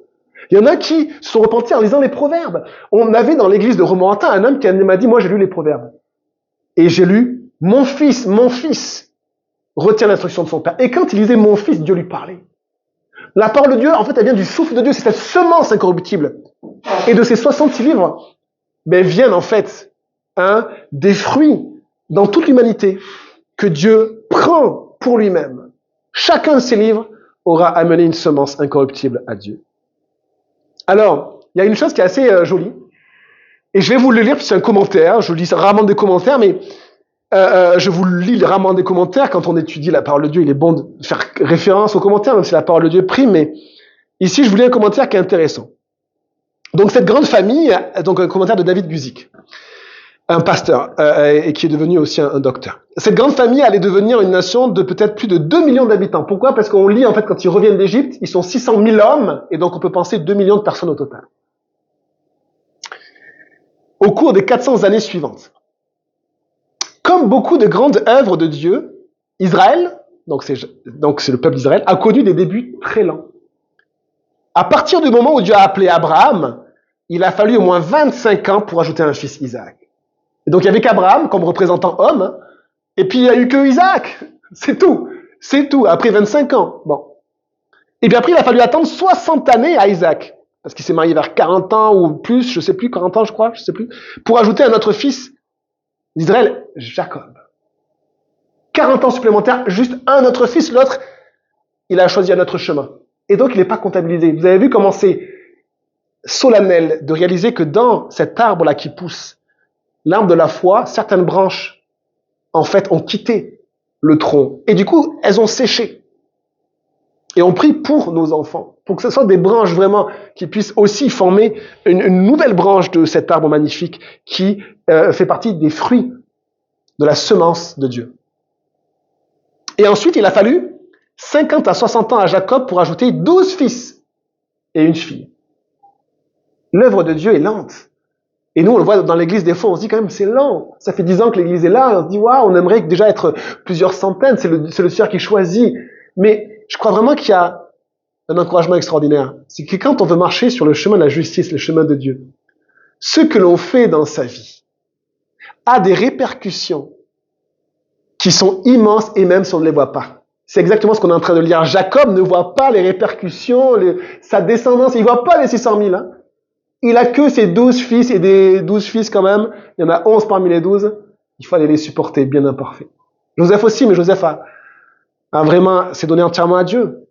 Il y en a qui se sont repentis en lisant les Proverbes. On avait dans l'église de Romorantin un homme qui m'a dit, moi j'ai lu les Proverbes. Et j'ai lu, mon fils, retient l'instruction de son père. Et quand il lisait mon fils, Dieu lui parlait. La parole de Dieu, en fait, elle vient du souffle de Dieu. C'est cette semence incorruptible. Et de ces 66 livres, viennent en fait des fruits dans toute l'humanité que Dieu prend pour lui-même. Chacun de ces livres aura amené une semence incorruptible à Dieu. Alors, il y a une chose qui est assez jolie. Et je vais vous le lire, puis c'est un commentaire. Je lis rarement des commentaires, mais je vous lis rarement des commentaires. Quand on étudie la parole de Dieu, il est bon de faire référence aux commentaires, même si la parole de Dieu prime. Mais ici, je vous lis un commentaire qui est intéressant. Donc, cette grande famille, donc un commentaire de David Guzik, un pasteur, et qui est devenu aussi un docteur. Cette grande famille allait devenir une nation de peut-être plus de 2 millions d'habitants. Pourquoi? Parce qu'on lit, en fait, quand ils reviennent d'Égypte, ils sont 600 000 hommes, et donc on peut penser 2 millions de personnes au total. Au cours des 400 années suivantes. Comme beaucoup de grandes œuvres de Dieu, Israël, donc c'est le peuple d'Israël, a connu des débuts très lents. À partir du moment où Dieu a appelé Abraham, il a fallu au moins 25 ans pour ajouter un fils, Isaac. Et donc il y avait qu'Abraham comme représentant homme, et puis il n'y a eu que Isaac. C'est tout. C'est tout, après 25 ans. Bon. Et puis après, il a fallu attendre 60 années à Isaac, parce qu'il s'est marié vers 40 ans ou plus, je sais plus, 40 ans je crois, je sais plus, pour ajouter un autre fils d'Israël, Jacob. 40 ans supplémentaires, juste un autre fils, l'autre, il a choisi un autre chemin. Et donc il n'est pas comptabilisé. Vous avez vu comment c'est solennel de réaliser que dans cet arbre-là qui pousse, l'arbre de la foi, certaines branches, en fait, ont quitté le tronc. Et du coup, elles ont séché. Et on prie pour nos enfants, pour que ce soit des branches vraiment qui puissent aussi former une nouvelle branche de cet arbre magnifique qui fait partie des fruits de la semence de Dieu. Et ensuite, il a fallu 50 à 60 ans à Jacob pour ajouter 12 fils et une fille. L'œuvre de Dieu est lente. Et nous, on le voit dans l'église, des fois, on se dit quand même, c'est lent. Ça fait 10 ans que l'église est là, on se dit, waouh, on aimerait déjà être plusieurs centaines, c'est le Seigneur qui choisit. Mais je crois vraiment qu'il y a un encouragement extraordinaire. C'est que quand on veut marcher sur le chemin de la justice, le chemin de Dieu, ce que l'on fait dans sa vie a des répercussions qui sont immenses et même si on ne les voit pas. C'est exactement ce qu'on est en train de lire. Jacob ne voit pas les répercussions, sa descendance, il ne voit pas les 600 000. Il a que ses 12 fils et des 12 fils quand même. Il y en a 11 parmi les 12. Il faut aller les supporter, bien imparfaits. Joseph aussi, mais Joseph a vraiment s'est donné entièrement à Dieu.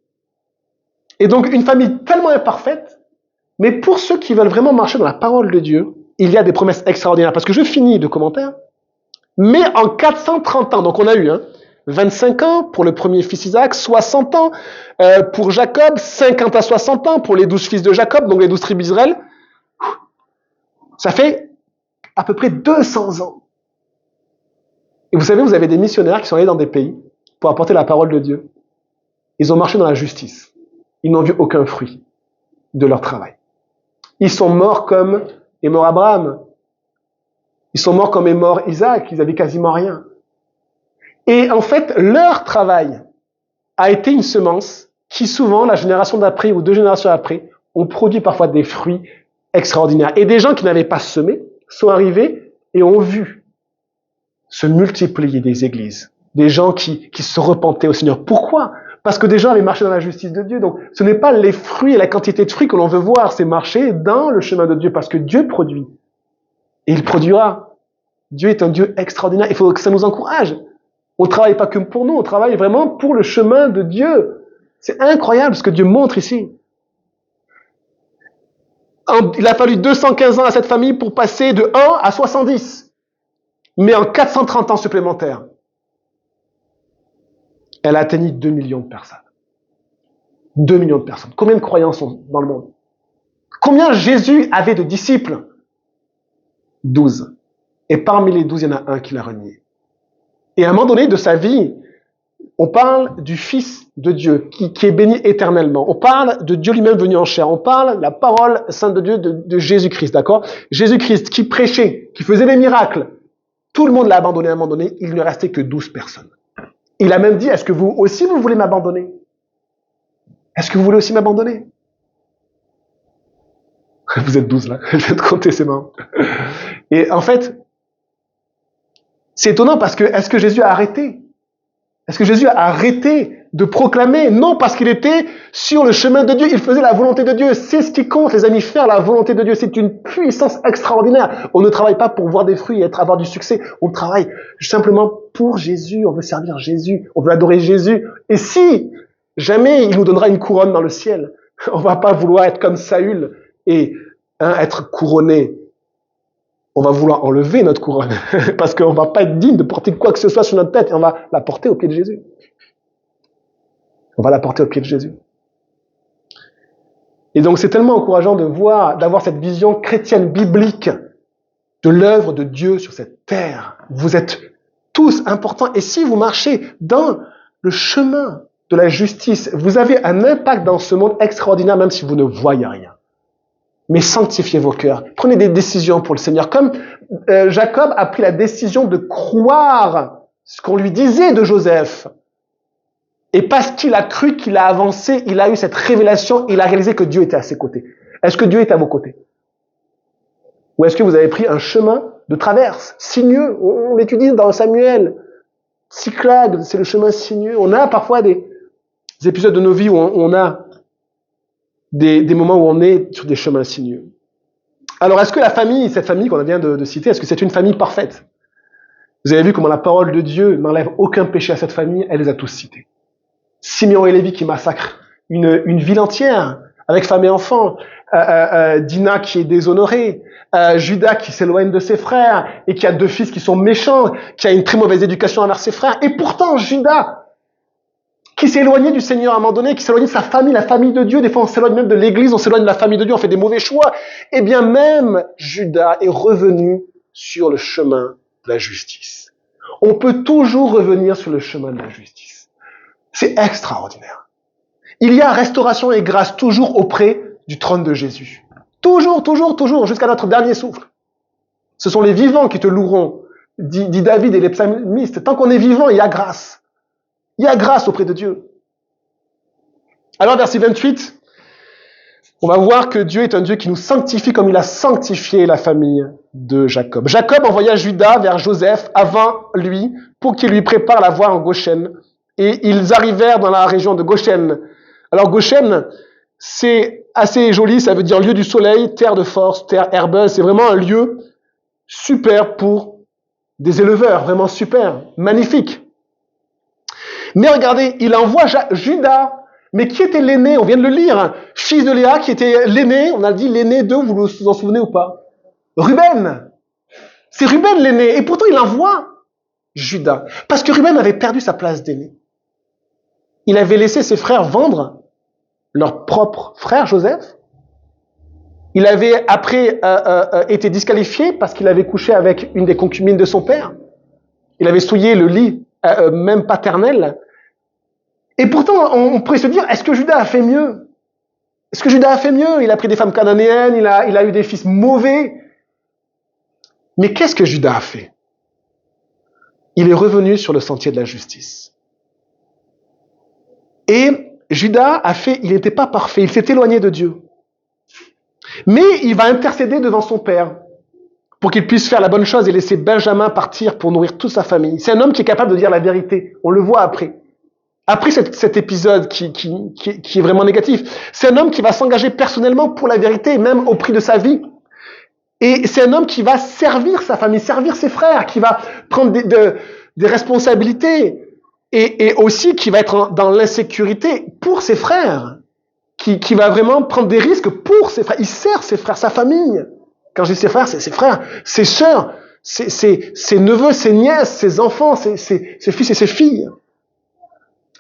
Et donc, une famille tellement imparfaite, mais pour ceux qui veulent vraiment marcher dans la parole de Dieu, il y a des promesses extraordinaires. Parce que je finis le commentaire. Mais en 430 ans, donc on a eu 25 ans pour le premier fils Isaac, 60 ans pour Jacob, 50 à 60 ans pour les 12 fils de Jacob, donc les 12 tribus d'Israël. Ça fait à peu près 200 ans Et vous savez, vous avez des missionnaires qui sont allés dans des pays pour apporter la parole de Dieu. Ils ont marché dans la justice. Ils n'ont vu aucun fruit de leur travail. Ils sont morts comme est mort Abraham. Ils sont morts comme est mort Isaac. Ils n'avaient quasiment rien. Et en fait, leur travail a été une semence qui souvent, la génération d'après ou 2 générations après, ont produit parfois des fruits extraordinaires. Et des gens qui n'avaient pas semé sont arrivés et ont vu se multiplier des églises. Des gens qui se repentaient au Seigneur. Pourquoi ? Parce que des gens avaient marché dans la justice de Dieu. Donc, ce n'est pas les fruits et la quantité de fruits que l'on veut voir, c'est marcher dans le chemin de Dieu, parce que Dieu produit. Et il produira. Dieu est un Dieu extraordinaire. Il faut que ça nous encourage. On ne travaille pas que pour nous, on travaille vraiment pour le chemin de Dieu. C'est incroyable ce que Dieu montre ici. Il a fallu 215 ans à cette famille pour passer de 1 à 70. Mais en 430 ans supplémentaires, elle a atteint 2 millions de personnes. 2 millions de personnes. Combien de croyants sont dans le monde? Combien Jésus avait de disciples? 12. Et parmi les 12, il y en a un qui l'a renié. Et à un moment donné de sa vie, on parle du Fils de Dieu qui est béni éternellement. On parle de Dieu lui-même venu en chair. On parle de la parole sainte de Dieu de Jésus-Christ, d'accord? Jésus-Christ qui prêchait, qui faisait des miracles. Tout le monde l'a abandonné à un moment donné. Il ne restait que 12 personnes. Il a même dit, est-ce que vous aussi vous voulez m'abandonner? Est-ce que vous voulez aussi m'abandonner? Vous êtes 12 là, je vais te compter, c'est marrant. Et en fait, c'est étonnant parce que, est-ce que Jésus a arrêté? Est-ce que Jésus a arrêté de proclamer? Non, parce qu'il était sur le chemin de Dieu, il faisait la volonté de Dieu. C'est ce qui compte, les amis, faire la volonté de Dieu. C'est une puissance extraordinaire. On ne travaille pas pour voir des fruits et avoir du succès. On travaille simplement pour Jésus. On veut servir Jésus. On veut adorer Jésus. Et si jamais il nous donnera une couronne dans le ciel, on va pas vouloir être comme Saül et être couronné. On va vouloir enlever notre couronne parce qu'on va pas être digne de porter quoi que ce soit sur notre tête et on va la porter au pied de Jésus. On va la porter au pied de Jésus. Et donc c'est tellement encourageant de voir, d'avoir cette vision chrétienne biblique de l'œuvre de Dieu sur cette terre. Vous êtes tous importants et si vous marchez dans le chemin de la justice, vous avez un impact dans ce monde extraordinaire même si vous ne voyez rien. Mais sanctifiez vos cœurs. Prenez des décisions pour le Seigneur. Comme Jacob a pris la décision de croire ce qu'on lui disait de Joseph. Et parce qu'il a cru, qu'il a avancé, il a eu cette révélation, il a réalisé que Dieu était à ses côtés. Est-ce que Dieu est à vos côtés? Ou est-ce que vous avez pris un chemin de traverse, sinueux? On l'étudie dans Samuel. Cyclade, c'est le chemin sinueux. On a parfois des épisodes de nos vies où on a des moments où on est sur des chemins sinueux. Alors, est-ce que la famille, cette famille qu'on vient de citer, est-ce que c'est une famille parfaite? Vous avez vu comment la parole de Dieu n'enlève aucun péché à cette famille, elle les a tous cités. Simeon et Lévi qui massacrent une ville entière, avec femmes et enfants, Dina qui est déshonorée, Judas qui s'éloigne de ses frères, et qui a 2 fils qui sont méchants, qui a une très mauvaise éducation envers ses frères, et pourtant Judas, qui s'est éloigné du Seigneur à un moment donné, qui s'est éloigné de sa famille, la famille de Dieu. Des fois, on s'éloigne même de l'Église, on s'éloigne de la famille de Dieu, on fait des mauvais choix. Eh bien, même Judas est revenu sur le chemin de la justice. On peut toujours revenir sur le chemin de la justice. C'est extraordinaire. Il y a restauration et grâce toujours auprès du trône de Jésus. Toujours, toujours, toujours, jusqu'à notre dernier souffle. Ce sont les vivants qui te loueront, dit David et les psalmistes. Tant qu'on est vivant, il y a grâce. Il y a grâce auprès de Dieu. Alors, verset 28, on va voir que Dieu est un Dieu qui nous sanctifie comme il a sanctifié la famille de Jacob. Jacob envoya Judas vers Joseph avant lui pour qu'il lui prépare la voie en Goshen. Et ils arrivèrent dans la région de Goshen. Alors, Goshen, c'est assez joli, ça veut dire lieu du soleil, terre de force, terre herbeuse. C'est vraiment un lieu super pour des éleveurs, vraiment super, magnifique. Mais regardez, il envoie Judas, mais qui était l'aîné? On vient de le lire, fils de Léa, qui était l'aîné, on a dit l'aîné d'eux, vous vous en souvenez ou pas? Ruben. C'est Ruben l'aîné, et pourtant il envoie Judas, parce que Ruben avait perdu sa place d'aîné. Il avait laissé ses frères vendre leur propre frère Joseph. Il avait après été disqualifié parce qu'il avait couché avec une des concubines de son père. Il avait souillé le lit, même paternel. Et pourtant, on pourrait se dire, est-ce que Judas a fait mieux? Est-ce que Judas a fait mieux? Il a pris des femmes cananéennes, il a eu des fils mauvais. Mais qu'est-ce que Judas a fait? Il est revenu sur le sentier de la justice. Et Judas il n'était pas parfait, il s'est éloigné de Dieu. Mais il va intercéder devant son père pour qu'il puisse faire la bonne chose et laisser Benjamin partir pour nourrir toute sa famille. C'est un homme qui est capable de dire la vérité. On le voit après. Après cet épisode qui est vraiment négatif, c'est un homme qui va s'engager personnellement pour la vérité, même au prix de sa vie. Et c'est un homme qui va servir sa famille, servir ses frères, qui va prendre des responsabilités et aussi qui va être dans l'insécurité pour ses frères, qui va vraiment prendre des risques pour ses frères. Il sert ses frères, sa famille. Quand je dis ses frères, c'est ses frères, ses sœurs, ses neveux, ses nièces, ses enfants, ses fils et ses filles,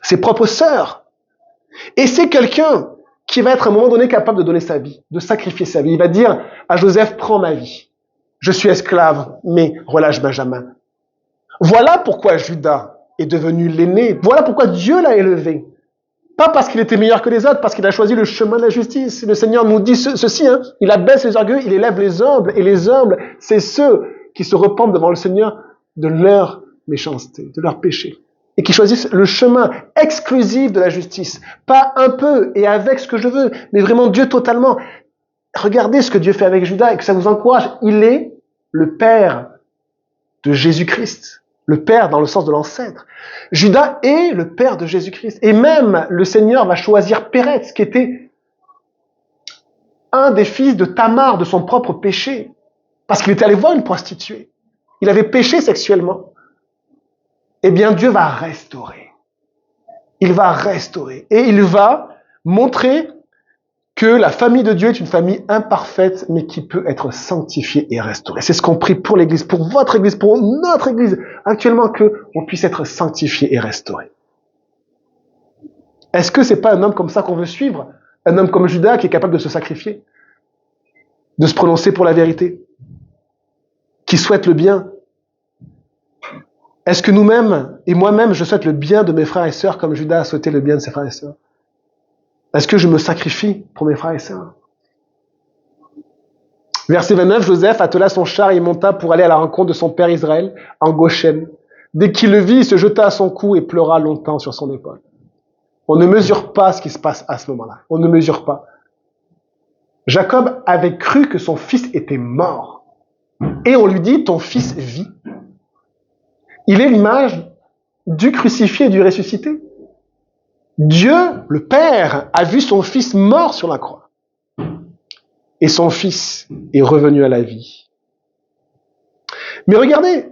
ses propres sœurs. Et c'est quelqu'un qui va être à un moment donné capable de donner sa vie, de sacrifier sa vie. Il va dire à Joseph, prends ma vie. Je suis esclave, mais relâche Benjamin. Voilà pourquoi Judas est devenu l'aîné. Voilà pourquoi Dieu l'a élevé. Pas parce qu'il était meilleur que les autres, parce qu'il a choisi le chemin de la justice. Le Seigneur nous dit ceci, il abaisse les orgueils, il élève les humbles. Et les humbles, c'est ceux qui se repentent devant le Seigneur de leur méchanceté, de leur péché. Et qui choisissent le chemin exclusif de la justice. Pas un peu et avec ce que je veux, mais vraiment Dieu totalement. Regardez ce que Dieu fait avec Judas et que ça vous encourage. Il est le père de Jésus-Christ. Le père dans le sens de l'ancêtre. Judas est le père de Jésus-Christ. Et même le Seigneur va choisir Péretz, qui était un des fils de Tamar, de son propre péché. Parce qu'il était allé voir une prostituée. Il avait péché sexuellement. Eh bien, Dieu va restaurer. Il va restaurer. Et il va montrer que la famille de Dieu est une famille imparfaite, mais qui peut être sanctifiée et restaurée. C'est ce qu'on prie pour l'Église, pour votre Église, pour notre Église, actuellement, qu'on puisse être sanctifié et restauré. Est-ce que c'est pas un homme comme ça qu'on veut suivre? Un homme comme Judas qui est capable de se sacrifier, de se prononcer pour la vérité, qui souhaite le bien? Est-ce que nous-mêmes, et moi-même, je souhaite le bien de mes frères et sœurs comme Judas a souhaité le bien de ses frères et sœurs? Est-ce que je me sacrifie pour mes frères et sœurs? Verset 29, Joseph attela son char et monta pour aller à la rencontre de son père Israël en Goshen. Dès qu'il le vit, il se jeta à son cou et pleura longtemps sur son épaule. On ne mesure pas ce qui se passe à ce moment-là. On ne mesure pas. Jacob avait cru que son fils était mort. Et on lui dit, ton fils vit. Il est l'image du crucifié et du ressuscité. Dieu, le Père, a vu son fils mort sur la croix. Et son fils est revenu à la vie. Mais regardez,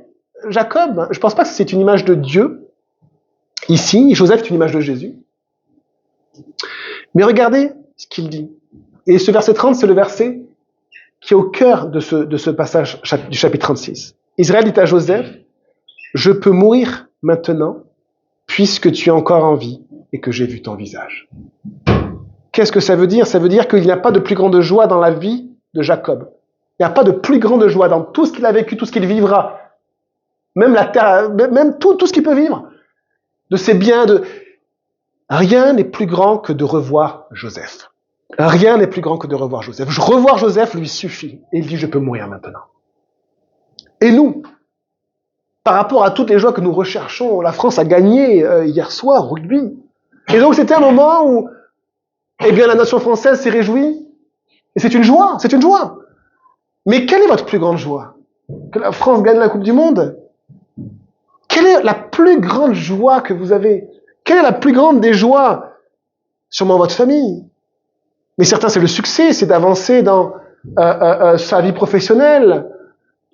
Jacob, je ne pense pas que c'est une image de Dieu. Ici, Joseph est une image de Jésus. Mais regardez ce qu'il dit. Et ce verset 30, c'est le verset qui est au cœur de ce passage du chapitre 36. Israël dit à Joseph, je peux mourir maintenant, puisque tu es encore en vie et que j'ai vu ton visage. Qu'est-ce que ça veut dire? Ça veut dire qu'il n'y a pas de plus grande joie dans la vie de Jacob. Il n'y a pas de plus grande joie dans tout ce qu'il a vécu, tout ce qu'il vivra. Même la terre, même tout ce qu'il peut vivre. De ses biens, rien n'est plus grand que de revoir Joseph. Rien n'est plus grand que de revoir Joseph. Revoir Joseph lui suffit. Et il dit, je peux mourir maintenant. Et nous, par rapport à toutes les joies que nous recherchons, la France a gagné hier soir au rugby. Et donc c'était un moment où, eh bien, la nation française s'est réjouie. Et c'est une joie, c'est une joie. Mais quelle est votre plus grande joie? Que la France gagne la Coupe du Monde? Quelle est la plus grande joie que vous avez? Quelle est la plus grande des joies? Sûrement votre famille. Mais certains, c'est le succès, c'est d'avancer dans sa vie professionnelle,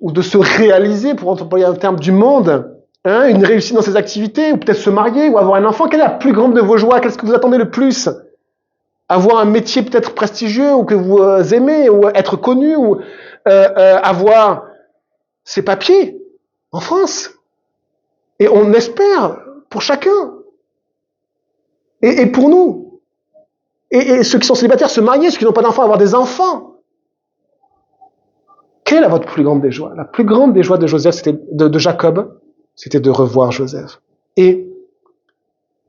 ou de se réaliser, pour employer un terme du monde, une réussite dans ses activités, ou peut-être se marier, ou avoir un enfant. Quelle est la plus grande de vos joies? Qu'est-ce que vous attendez le plus? Avoir un métier peut-être prestigieux, ou que vous aimez, ou être connu, ou avoir ses papiers en France. Et on espère pour chacun. Et pour nous. Et ceux qui sont célibataires, se marier, ceux qui n'ont pas d'enfants, avoir des enfants. Quelle est votre plus grande des joies? La plus grande des joies de Joseph, c'était de Jacob, c'était de revoir Joseph. Et,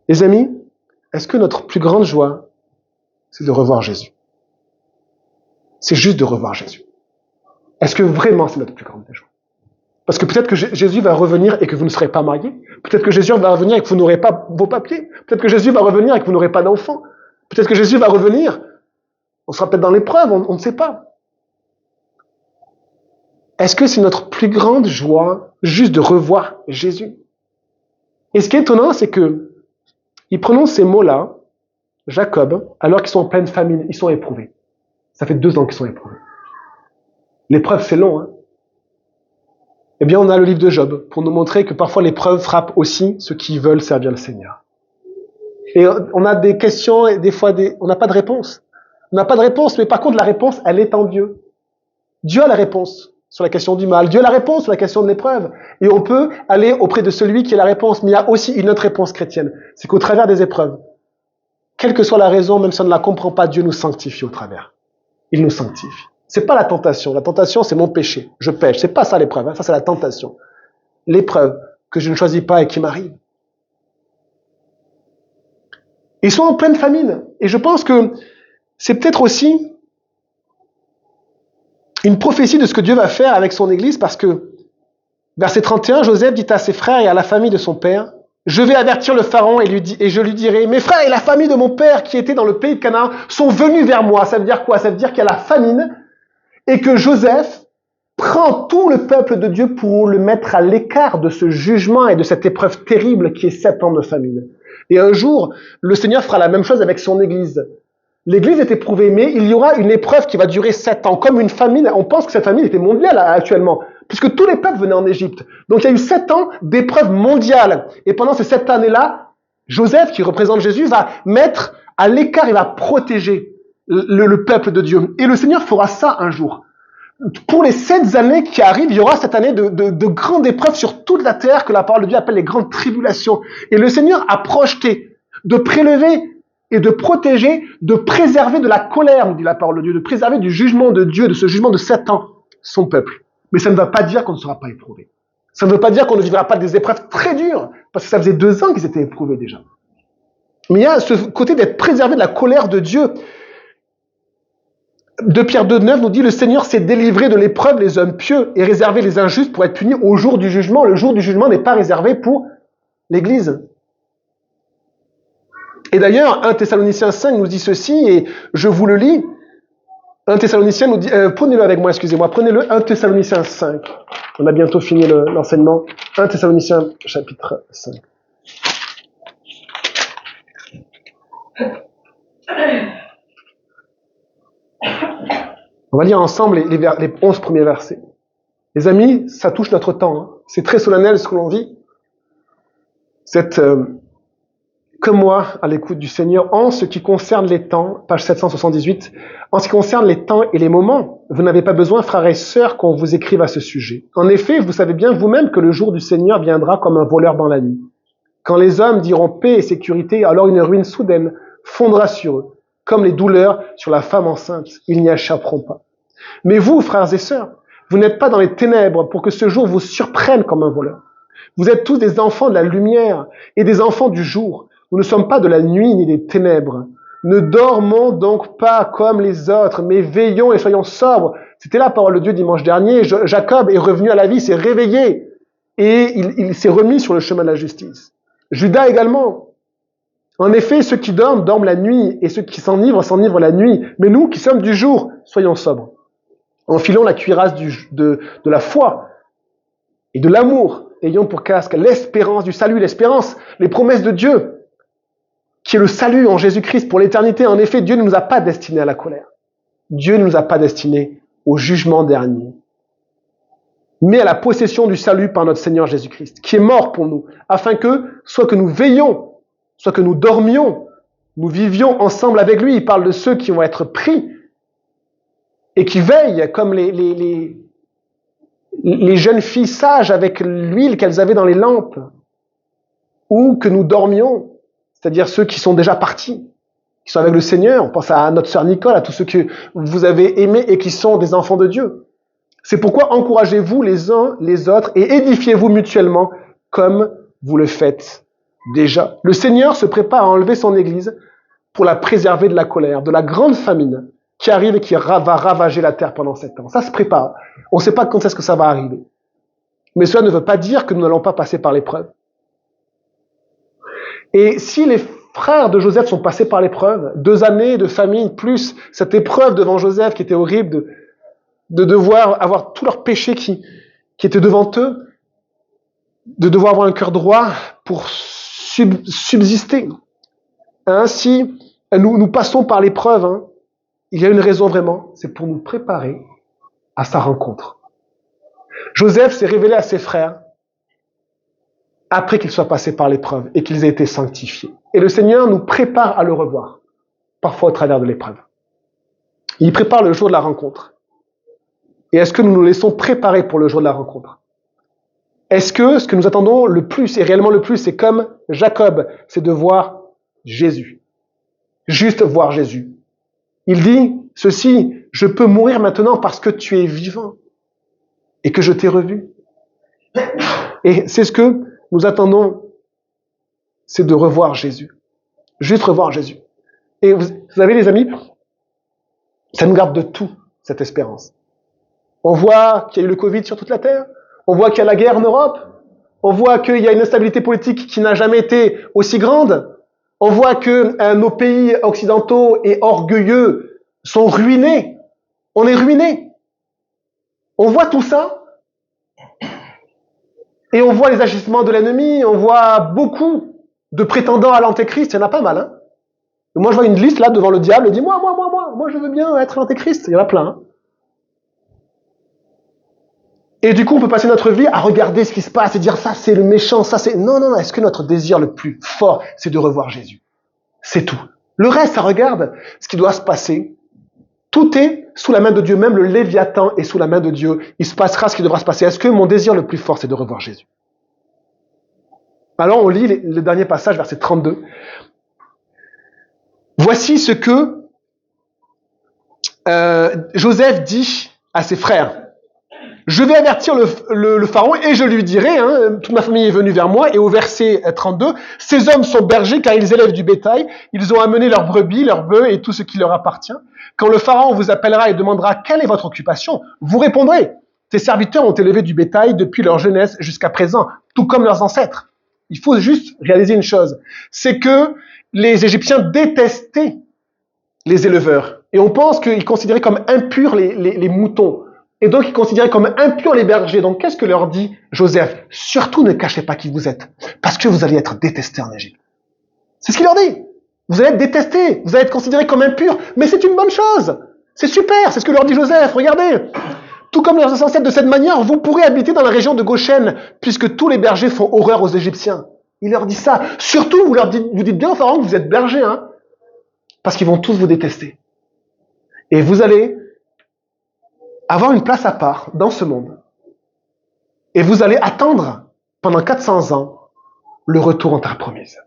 les amis, est-ce que notre plus grande joie, c'est de revoir Jésus? C'est juste de revoir Jésus. Est-ce que vraiment c'est notre plus grande joie? Parce que peut-être que Jésus va revenir et que vous ne serez pas mariés. Peut-être que Jésus va revenir et que vous n'aurez pas vos papiers. Peut-être que Jésus va revenir et que vous n'aurez pas d'enfants. Peut-être que Jésus va revenir, on sera peut-être dans l'épreuve, on ne sait pas. Est-ce que c'est notre plus grande joie juste de revoir Jésus? Et ce qui est étonnant, c'est que il prononce ces mots-là, Jacob, alors qu'ils sont en pleine famine, ils sont éprouvés. Ça fait 2 ans qu'ils sont éprouvés. L'épreuve, c'est long, hein. Eh bien, on a le livre de Job pour nous montrer que parfois l'épreuve frappe aussi ceux qui veulent servir le Seigneur. Et on a des questions et des fois on n'a pas de réponse. On n'a pas de réponse, mais par contre la réponse, elle est en Dieu. Dieu a la réponse sur la question du mal. Dieu a la réponse sur la question de l'épreuve. Et on peut aller auprès de celui qui a la réponse. Mais il y a aussi une autre réponse chrétienne. C'est qu'au travers des épreuves, quelle que soit la raison, même si on ne la comprend pas, Dieu nous sanctifie au travers. Il nous sanctifie. C'est pas la tentation. La tentation, c'est mon péché. Je pêche. C'est pas ça l'épreuve. Hein. Ça, c'est la tentation. L'épreuve que je ne choisis pas et qui m'arrive. Ils sont en pleine famine. Et je pense que c'est peut-être aussi une prophétie de ce que Dieu va faire avec son Église, parce que, verset 31, Joseph dit à ses frères et à la famille de son père, « Je vais avertir le Pharaon et je lui dirai, mes frères et la famille de mon père qui étaient dans le pays de Canaan sont venus vers moi. » Ça veut dire quoi? Ça veut dire qu'il y a la famine et que Joseph prend tout le peuple de Dieu pour le mettre à l'écart de ce jugement et de cette épreuve terrible qui est 7 ans de famine. Et un jour, le Seigneur fera la même chose avec son Église. L'Église est éprouvée, mais il y aura une épreuve qui va durer 7 ans, comme une famine. On pense que cette famine était mondiale actuellement, puisque tous les peuples venaient en Égypte. Donc il y a eu 7 ans d'épreuve mondiale. Et pendant ces 7 années-là, Joseph, qui représente Jésus, va mettre à l'écart, il va protéger le peuple de Dieu. Et le Seigneur fera ça un jour. Pour les 7 années qui arrivent, il y aura cette année de grandes épreuves sur toute la terre que la parole de Dieu appelle les grandes tribulations. Et le Seigneur a projeté de prélever et de protéger, de préserver de la colère, nous dit la parole de Dieu, de préserver du jugement de Dieu, de ce jugement de 7 ans, son peuple. Mais ça ne va pas dire qu'on ne sera pas éprouvé. Ça ne veut pas dire qu'on ne vivra pas des épreuves très dures, parce que ça faisait 2 ans qu'ils étaient éprouvés déjà. Mais il y a ce côté d'être préservé de la colère de Dieu. De Pierre 2,9 nous dit, le Seigneur s'est délivré de l'épreuve les hommes pieux et réservé les injustes pour être punis au jour du jugement. Le jour du jugement n'est pas réservé pour l'Église. Et d'ailleurs, 1 Thessaloniciens 5 nous dit ceci, et je vous le lis. 1 Thessaloniciens nous dit, prenez-le avec moi, excusez-moi, prenez-le, 1 Thessaloniciens 5. On a bientôt fini l'enseignement. 1 Thessaloniciens chapitre 5. On va lire ensemble les 11 premiers versets. Les amis, ça touche notre temps. Hein. C'est très solennel ce que l'on vit. Comme moi, à l'écoute du Seigneur, en ce qui concerne les temps, page 778, en ce qui concerne les temps et les moments, vous n'avez pas besoin, frères et sœurs, qu'on vous écrive à ce sujet. En effet, vous savez bien vous-même que le jour du Seigneur viendra comme un voleur dans la nuit. Quand les hommes diront paix et sécurité, alors une ruine soudaine fondra sur eux, comme les douleurs sur la femme enceinte. Ils n'y échapperont pas. Mais vous, frères et sœurs, vous n'êtes pas dans les ténèbres pour que ce jour vous surprenne comme un voleur. Vous êtes tous des enfants de la lumière et des enfants du jour. Nous ne sommes pas de la nuit ni des ténèbres. Ne dormons donc pas comme les autres, mais veillons et soyons sobres. C'était la parole de Dieu dimanche dernier. Jacob est revenu à la vie, s'est réveillé et il s'est remis sur le chemin de la justice. Judas également. En effet, ceux qui dorment, dorment la nuit, et ceux qui s'enivrent la nuit. Mais nous qui sommes du jour, soyons sobres. Enfilons la cuirasse de la foi et de l'amour. Ayons pour casque l'espérance du salut, l'espérance, les promesses de Dieu, qui est le salut en Jésus-Christ pour l'éternité. En effet, Dieu ne nous a pas destinés à la colère. Dieu ne nous a pas destinés au jugement dernier, mais à la possession du salut par notre Seigneur Jésus-Christ, qui est mort pour nous, afin que, soit que nous veillions, soit que nous dormions, nous vivions ensemble avec lui. Il parle de ceux qui vont être pris et qui veillent comme les jeunes filles sages avec l'huile qu'elles avaient dans les lampes, ou que nous dormions, c'est-à-dire ceux qui sont déjà partis, qui sont avec le Seigneur. On pense à notre sœur Nicole, à tous ceux que vous avez aimés et qui sont des enfants de Dieu. C'est pourquoi encouragez-vous les uns les autres et édifiez-vous mutuellement, comme vous le faites déjà. Le Seigneur se prépare à enlever son Église pour la préserver de la colère, de la grande famine qui arrive et qui va ravager la terre pendant 7 ans. Ça se prépare. On ne sait pas quand est-ce que ça va arriver. Mais cela ne veut pas dire que nous n'allons pas passer par l'épreuve. Et si les frères de Joseph sont passés par l'épreuve, 2 années de famine, plus cette épreuve devant Joseph qui était horrible, de devoir avoir tous leurs péchés qui étaient devant eux, de devoir avoir un cœur droit pour subsister. Si nous passons par l'épreuve, il y a une raison vraiment, c'est pour nous préparer à sa rencontre. Joseph s'est révélé à ses frères après qu'ils soient passés par l'épreuve et qu'ils aient été sanctifiés. Et le Seigneur nous prépare à le revoir, parfois au travers de l'épreuve. Il prépare le jour de la rencontre. Et est-ce que nous nous laissons préparer pour le jour de la rencontre? Est-ce que ce que nous attendons le plus, et réellement le plus, c'est comme Jacob, c'est de voir Jésus. Juste voir Jésus. Il dit ceci, je peux mourir maintenant parce que tu es vivant et que je t'ai revu. Et c'est ce que nous attendons, c'est de revoir Jésus. Juste revoir Jésus. Et vous savez les amis, ça nous garde de tout, cette espérance. On voit qu'il y a eu le Covid sur toute la Terre, on voit qu'il y a la guerre en Europe, on voit qu'il y a une instabilité politique qui n'a jamais été aussi grande, on voit que nos pays occidentaux et orgueilleux sont ruinés. On est ruinés. On voit tout ça et on voit les agissements de l'ennemi, on voit beaucoup de prétendants à l'antéchrist, il y en a pas mal. Moi je vois une liste là devant le diable, il dit moi je veux bien être l'antéchrist, il y en a plein. Et du coup, on peut passer notre vie à regarder ce qui se passe et dire ça c'est le méchant, ça c'est... Non, est-ce que notre désir le plus fort, c'est de revoir Jésus? C'est tout. Le reste, ça regarde ce qui doit se passer. Tout est sous la main de Dieu, même le Léviathan est sous la main de Dieu. Il se passera ce qui devra se passer. Est-ce que mon désir le plus fort, c'est de revoir Jésus? Alors, on lit le dernier passage, verset 32. Voici ce que Joseph dit à ses frères. Je vais avertir le pharaon et je lui dirai, toute ma famille est venue vers moi, et au verset 32, ces hommes sont bergers car ils élèvent du bétail, ils ont amené leurs brebis, leurs bœufs et tout ce qui leur appartient. Quand le pharaon vous appellera et demandera quelle est votre occupation, vous répondrez, tes serviteurs ont élevé du bétail depuis leur jeunesse jusqu'à présent, tout comme leurs ancêtres. Il faut juste réaliser une chose, c'est que les Égyptiens détestaient les éleveurs, et on pense qu'ils considéraient comme impurs les moutons. Et donc, ils considéraient comme impurs les bergers. Donc, qu'est-ce que leur dit Joseph? Surtout ne cachez pas qui vous êtes, parce que vous allez être détestés en Égypte. C'est ce qu'il leur dit. Vous allez être détestés, vous allez être considérés comme impurs, mais c'est une bonne chose. C'est super, c'est ce que leur dit Joseph. Regardez, tout comme leurs ancêtres, de cette manière, vous pourrez habiter dans la région de Goshen, puisque tous les bergers font horreur aux Égyptiens. Il leur dit ça. Surtout, vous dites bien au pharaon que vous êtes bergers, parce qu'ils vont tous vous détester. Et vous allez avoir une place à part dans ce monde. Et vous allez attendre pendant 400 ans le retour en terre promise.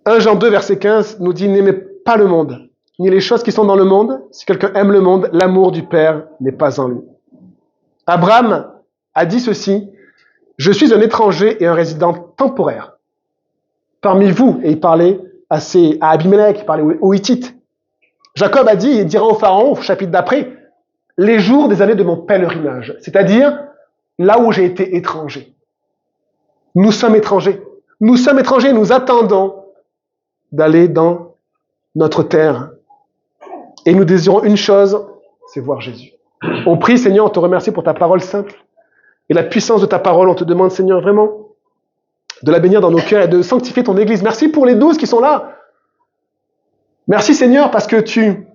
1 Jean 2, verset 15 nous dit « N'aimez pas le monde, ni les choses qui sont dans le monde. Si quelqu'un aime le monde, l'amour du Père n'est pas en lui. » Abraham a dit ceci « Je suis un étranger et un résident temporaire parmi vous. » Et il parlait à Abimelech, il parlait aux Hittites. Jacob a dit, il dira au pharaon, au chapitre d'après, les jours des années de mon pèlerinage, c'est-à-dire là où j'ai été étranger. Nous sommes étrangers. Nous sommes étrangers, nous attendons d'aller dans notre terre. Et nous désirons une chose, c'est voir Jésus. On prie, Seigneur, on te remercie pour ta parole simple et la puissance de ta parole. On te demande, Seigneur, vraiment de la bénir dans nos cœurs et de sanctifier ton Église. Merci pour les 12 qui sont là. Merci Seigneur parce que tu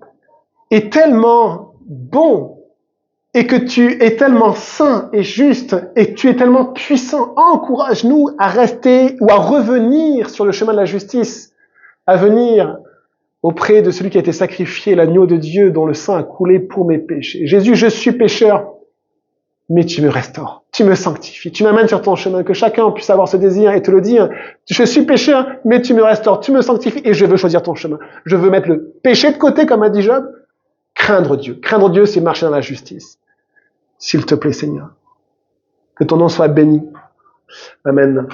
es tellement bon et que tu es tellement saint et juste et que tu es tellement puissant. Encourage-nous à rester ou à revenir sur le chemin de la justice, à venir auprès de celui qui a été sacrifié, l'agneau de Dieu dont le sang a coulé pour mes péchés. Jésus, je suis pécheur, mais tu me restaures, tu me sanctifies, tu m'amènes sur ton chemin, que chacun puisse avoir ce désir et te le dire. Je suis pécheur, mais tu me restaures, tu me sanctifies et je veux choisir ton chemin. Je veux mettre le péché de côté, comme a dit Job. Craindre Dieu, c'est marcher dans la justice. S'il te plaît, Seigneur, Que ton nom soit béni. Amen.